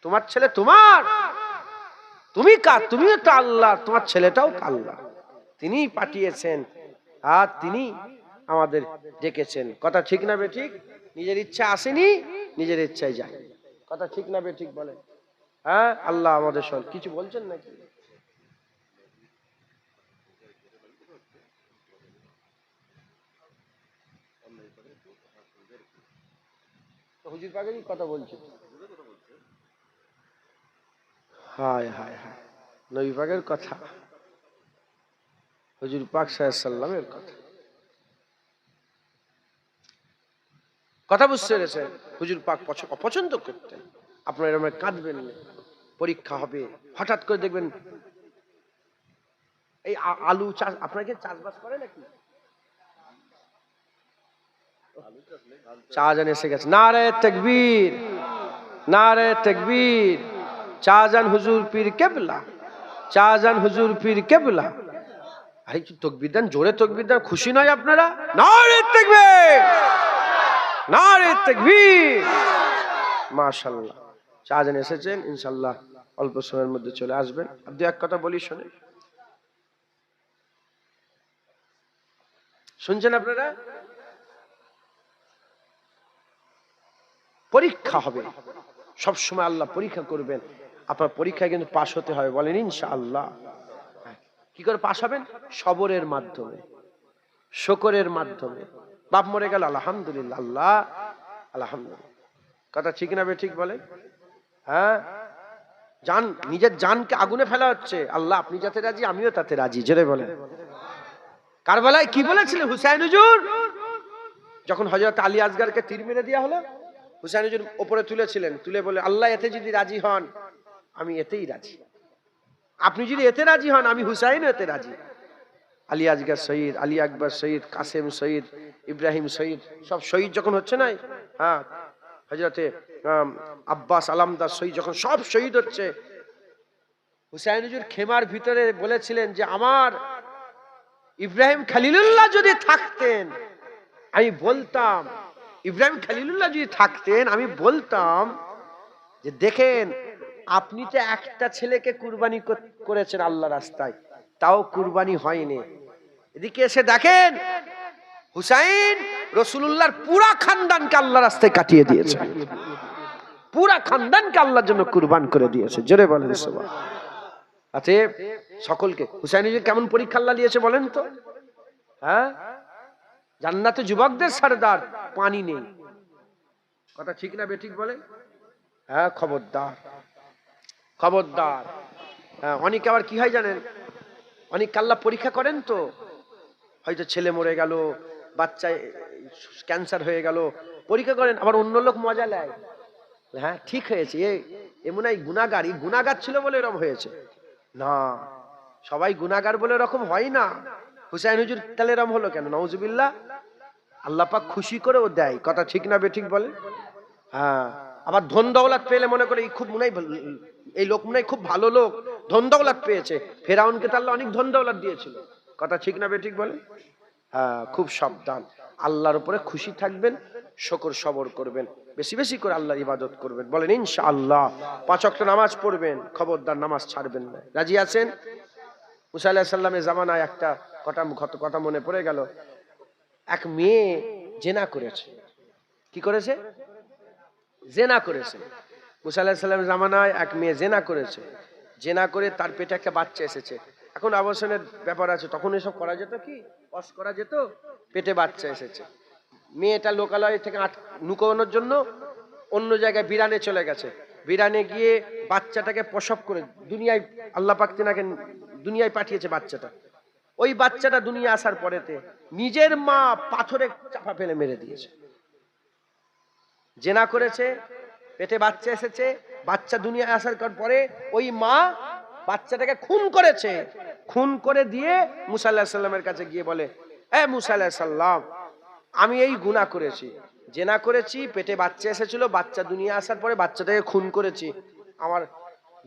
তোমার ছেলে তোমার, তুমি কার? তুমিও তো আল্লাহ, তোমার ছেলেটাও তো আল্লাহ, তিনি পাঠিয়েছেন আর তিনি আমাদের ডেকেছেন। কথা ঠিক না বেঠিক? নিজের ইচ্ছা আসেনি, নিজের ইচ্ছায় যায়। কথা ঠিক না বেঠিক বলেন? হ্যাঁ, আল্লাহ আমাদের সব কিছু বলছেন নাকি? হুজুর পাকেরই কথা বলছি। হায় হায় হায়, নবী পাকের কথা, হুজুর পাক সাল্লাল্লাহু আলাইহি সাল্লামের কথা। কথা বুঝতে পেরেছেন? হুজুর পাক অপছন্দ করতেন আপনারা এরকম কাঁদবেন না, পরীক্ষা হবে। হঠাৎ করে দেখবেন এই আলু চাষ, আপনাকে চাষবাস করে নাকি? শাহজাহান এসে গেছে, নারে তাকবীর, নারে তাকবীর, শাহজাহান হুজুর পীর কেবলা, শাহজাহান হুজুর পীর কেবলা। আরে কি তাকবীর দেন, জোরে তাকবীর দেন, খুশি নয় আপনারা? নারে তাকবীর, নারে তাকবীর, মাশাআল্লাহ। শাহজাহান এসেছেন, ইনশাআল্লাহ অল্প সময়ের মধ্যে চলে আসবেন। আপনি এক কথা বলি শোনেন, শুনছেন আপনারা? পরীক্ষা হবে, সব সময় আল্লাহ পরীক্ষা করবেন, আপনার পরীক্ষায় কিন্তু পাশ হতে হবে, বলেন ইনশাআল্লাহ। কি করে পাশ হবেন? সবরের মাধ্যমে, শুকরের মাধ্যমে। বাপ মরে গেল, আলহামদুলিল্লাহ, আল্লাহ আলহামদুলিল্লাহ। কথা ঠিক না ঠিক বলেন? হ্যাঁ, জান, নিজের জানকে আগুনে ফেলা হচ্ছে, আল্লাহ আপনি যাতে রাজি আমিও তাতে রাজি, জোরে বলেন। কারবালায় কি বলেছিলেন হুসাইন হুজুর? যখন হযরত আলী আসগরকে তীর মেরে দেওয়া হলো, হুসাইন হুজুর উপরে তুলেছিলেন, তুলে বলে আল্লাহ এতে যদি রাজি হন আমি এতেই রাজি, আপনি যদি এতে রাজি হন আমি হুসাইন এতে রাজি। আলী আসগর শহীদ, আলী আকবর শহীদ, কাসেম শহীদ, ইব্রাহিম শহীদ, সব শহীদ যখন হচ্ছে না, হ্যাঁ, হযরতে আব্বাস আলামদার শহীদ যখন সব শহীদ হচ্ছে, হুসাইন হুজুর খেমার ভিতরে বলেছিলেন যে আমার ইব্রাহিম খলিলুল্লাহ যদি থাকতেন আমি বলতাম, ইব্রাহিম খলিলুল্লাহ যদি থাকতেন আমি বলতাম যে দেখেন আপনি তো একটা ছেলেকে কুরবানি করেছেন আল্লাহ রাস্তায়, তাও কুরবানি হয়নি। এদিকে এসে দেখেন হুসাইন রাসূলুল্লাহর পুরা খানদানকে আল্লাহ রাস্তায় কাটিয়ে দিয়েছে, পুরা খানদানকে আল্লাহর জন্য কুরবান করে দিয়েছে, জোরে বলেন সুবহানাল্লাহ। আচ্ছা, সকলকে হুসাইন হুজুর কেমন পরীক্ষা আল্লাহ দিয়েছে বলেন তো? হ্যাঁ, জান্নাতে যুবকদের সরদার, পানি নেই। কথা ঠিক না বেঠিক বলেন? হ্যাঁ, খবরদার, খবরদার। হ্যাঁ, অনেকে আবার কি হয় জানেন, অনেক আল্লাহ পরীক্ষা করেন তো, হয়তো ছেলে মরে গেল, বাচ্চা ক্যান্সার হয়ে গেল, পরীক্ষা করেন, আবার অন্য লোক মজা নেয়, হ্যাঁ ঠিক হয়েছে, এমন এই গুনাহগার, এই গুনাহগার ছিল বলে এরকম হয়েছে না, সবাই গুনাহগার বলে এরকম হয় না। হুসাইন হুজুর তাহলে এরকম হলো কেন? নাউজুবিল্লাহ, আল্লাহ পাক খুশি করে ও দেয়। কথা ঠিক না বেঠিক বলে? হ্যাঁ, আবার ধন দৌলত পেলে মনে করে এই খুব মনে এই লোক মনে খুব ভালো লোক, ধন দৌলত পেয়েছে। ফেরাউনকে তো আল্লাহ অনেক ধন দৌলত দিয়েছিল। কথা ঠিক না বেঠিক বলে? হ্যাঁ, খুব সাবধান, আল্লাহর উপরে খুশি থাকবেন, শুকর সবর করবেন, বেশি বেশি করে আল্লাহর ইবাদত করবেন, বলেন ইনশাআল্লাহ। 5 ওয়াক্ত নামাজ পড়বেন, খবরদার নামাজ ছাড়বেন না। রাজি আছেন? মুসা আলাইহিস সালামের জামানায় একটা কথা মনে পড়ে গেল, এক মেয়ে জেনা করেছে। কি করেছে? জেনা করেছে। মুসা আলাইহিস সালামের জামানায় এক মেয়ে জেনা করেছে, জেনা করে তার পেটে একটা বাচ্চা এসেছে। এখন আবাসনের ব্যাপার আছে, তখন এসব করা যেত, কি ওয়াশ করা যেত, পেটে বাচ্চা এসেছে। মেয়েটা লোকালয় থেকে লুকানোর জন্য অন্য জায়গায় বিরানে চলে গেছে, বিরানে গিয়ে বাচ্চাটাকে প্রসব করে দুনিয়ায় আল্লাহ পাক তিনাকে দুনিয়ায় পাঠিয়েছে বাচ্চাটা। ওই বাচ্চাটা দুনিয়া আসার পরেতে নিজের মা পাথরে চাপা ফেলে মেরে দিয়েছে। জেনা করেছে, পেটে বাচ্চা এসেছে, বাচ্চা দুনিয়া আসার পরে ওই মা বাচ্চাটাকে খুন করেছে। খুন করে দিয়ে মুসা আলাইহিস সালামের কাছে গিয়ে বলে, এ মুসা আলাইহিস সালাম, আমি এই গুনাহ করেছি, জেনা করেছি, পেটে বাচ্চা এসেছিল, বাচ্চা দুনিয়া আসার পরে বাচ্চাটাকে খুন করেছি, আমার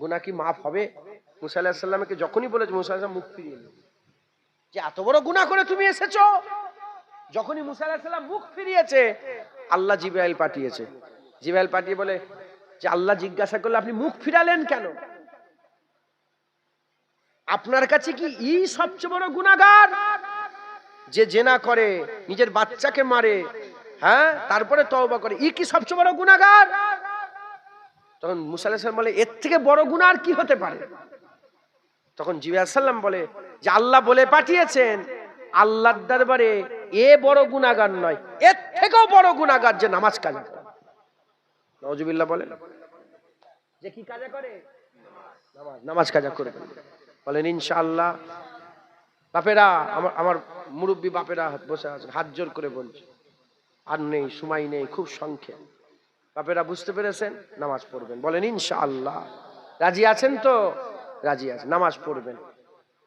গুনাহ কি মাফ হবে? মুসা আলাইহিস সালামকে যখনই বলেছে, মুসা আলাইহিস সালাম মুখ ফিরিয়ে নিল, যে এত বড় গুনাহ করে তুমি এসেছো। যখনই মুসা আলাইহিস সালাম মুখ ফিরিয়েছে, আল্লাহ জিবরাইল পাঠিয়েছে। জিবরাইল পাঠিয়ে বলে যে আল্লাহ জিজ্ঞাসা করলে আপনি মুখ ফিরালেন কেন? আপনার কাছে কি এই সবচেয়ে বড় গুনাহগার যে জেনা করে, নিজের বাচ্চাকে মারে, হ্যাঁ, তারপরে তওবা করে, ই কি সবচেয়ে বড় গুনাহগার? তখন মুসা আলাইহিস সালাম বলে, এর থেকে বড় গুনাহ আর কি হতে পারে? তখন জিবরাইল সাল্লাম বলে যে আল্লাহ বলে পাঠিয়েছেন আল্লাহর দরবারে এ বড় গুনাহগার নয়, এর থেকেও বড় গুনাহগার যে নামাজ কাজা করে। নাউজুবিল্লাহ বলেন। যে কি কাজা করে? নামাজ কাজা করে বলেন ইনশাআল্লাহ। বাপেরা, আমার মুরব্বী বাপেরা বসে আছেন, হাত জোর করে বলছে, আর নেই, সময় নেই, খুব সংক্ষেপ। বাপেরা বুঝতে পেরেছেন, নামাজ পড়বেন, বলেন ইনশাআল্লাহ। রাজি আছেন তো? রাজি আছেন, নামাজ পড়বেন।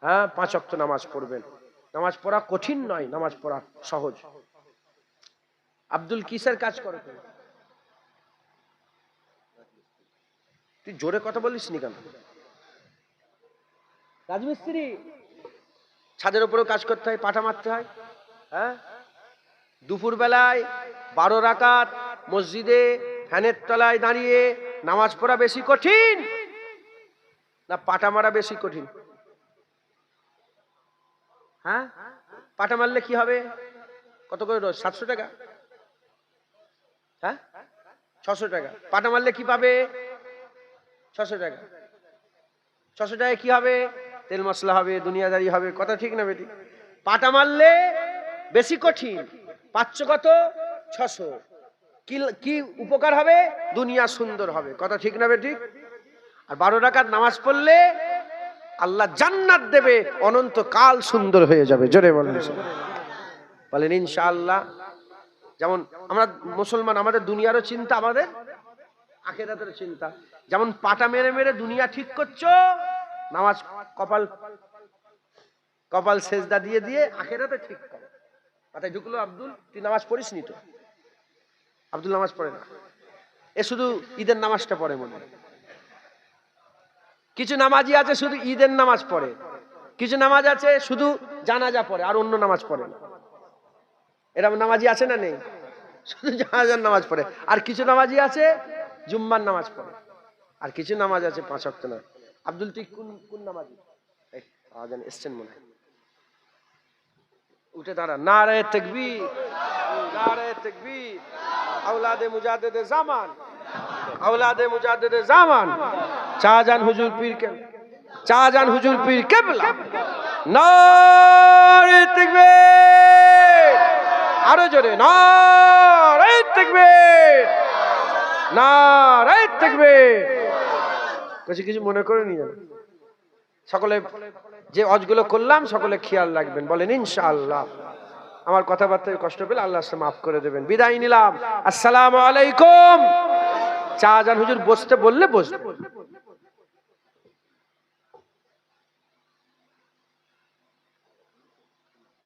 হ্যাঁ, 5 ওয়াক্ত নামাজ পড়বেন। নামাজ পড়া কঠিন নয়, নামাজ পড়া সহজ। আব্দুল কিসের কাজ করে? তুই জোরে কথা বলিস নি কেন? রাজমিস্ত্রি। ছাদের উপরেও কাজ করতে হয়, পাটা মারতে হয়। হ্যাঁ, দুপুর বেলায় 12 রাকাত মসজিদে ফ্যানের তলায় দাঁড়িয়ে নামাজ পড়া বেশি কঠিন না পাটা মারা বেশি কঠিন? হ্যাঁ, পাটা মারলে কি হবে? কত করে রোজ? 700 টাকা। হ্যাঁ, 600 টাকা। পাটা মারলে কি পাবে? 600 টাকা। 600 টাকায় কি হবে? তেল মশলা হবে, দুনিয়াদারি হবে। কথা ঠিক না বেটি? পাটা মারলে বেশি কঠিন, পাচ্ছ কত? 600। কি উপকার হবে? দুনিয়া সুন্দর হবে। কথা ঠিক না বেটি? আর 12 রাকাত নামাজ পড়লে আল্লাহ জান্নাত দেবে, অনন্ত কাল সুন্দর হয়ে যাবে। জোরে বলেন, বলেন ইনশাআল্লাহ। যেমন আমরা মুসলমান, আমাদের দুনিয়ারও চিন্তা, আমাদের আখিরাতেরও চিন্তা। যেমন পাটা মেরে মেরে দুনিয়া ঠিক করছো, নামাজ কপাল সেজদা দিয়ে দিয়ে আখিরাতে ঠিক করো। মাথায় ঢুকলো? আব্দুল, তুই নামাজ পড়িস নি তো? আব্দুল নামাজ পড়ে না, এ শুধু ঈদের নামাজটা পড়ে মনে হয়। কিছু নামাজি আছে শুধু ঈদের নামাজ পড়ে, কিছু নামাজ আছে শুধু জানাজা পড়ে, আর অন্য নামাজ পড়ে না। এরকম নামাজি আছে না নেই? শুধু জানাজার নামাজ পড়ে। আর কিছু নামাজি আছে জুম্মার নামাজ পড়ে, আর কিছু নামাজ আছে 5 ওয়াক্ত না। আব্দুল, তুই কোন নামাজি? আজান এসছেন মনে হয়, উঠে দাঁড়া। নারে তাকবীর, নারে তাকবীর। আওলাদে মুজাদ্দিদে জামান, আওলাদে মুজাদ্দিদে জামান, শাহজাহান হুজুর পীর কে, শাহজাহান হুজুর পীর কিবলা। নারে তাকবীর, আরো জোরে নারে তাকবীর, নারে তাকবীর। কিছু মনে করে নিয়ে যাবেন। সকলে যে অজগুলো করলাম সকলে খেয়াল রাখবেন, বলেন ইনশাআল্লাহ। আমার কথাবার্তায় কষ্ট পেলে আল্লাহ মাফ করে দেবেন। বিদায় নিলাম, আসসালামু আলাইকুম। শাহজাহান হুজুর বসতে বললে বসবে।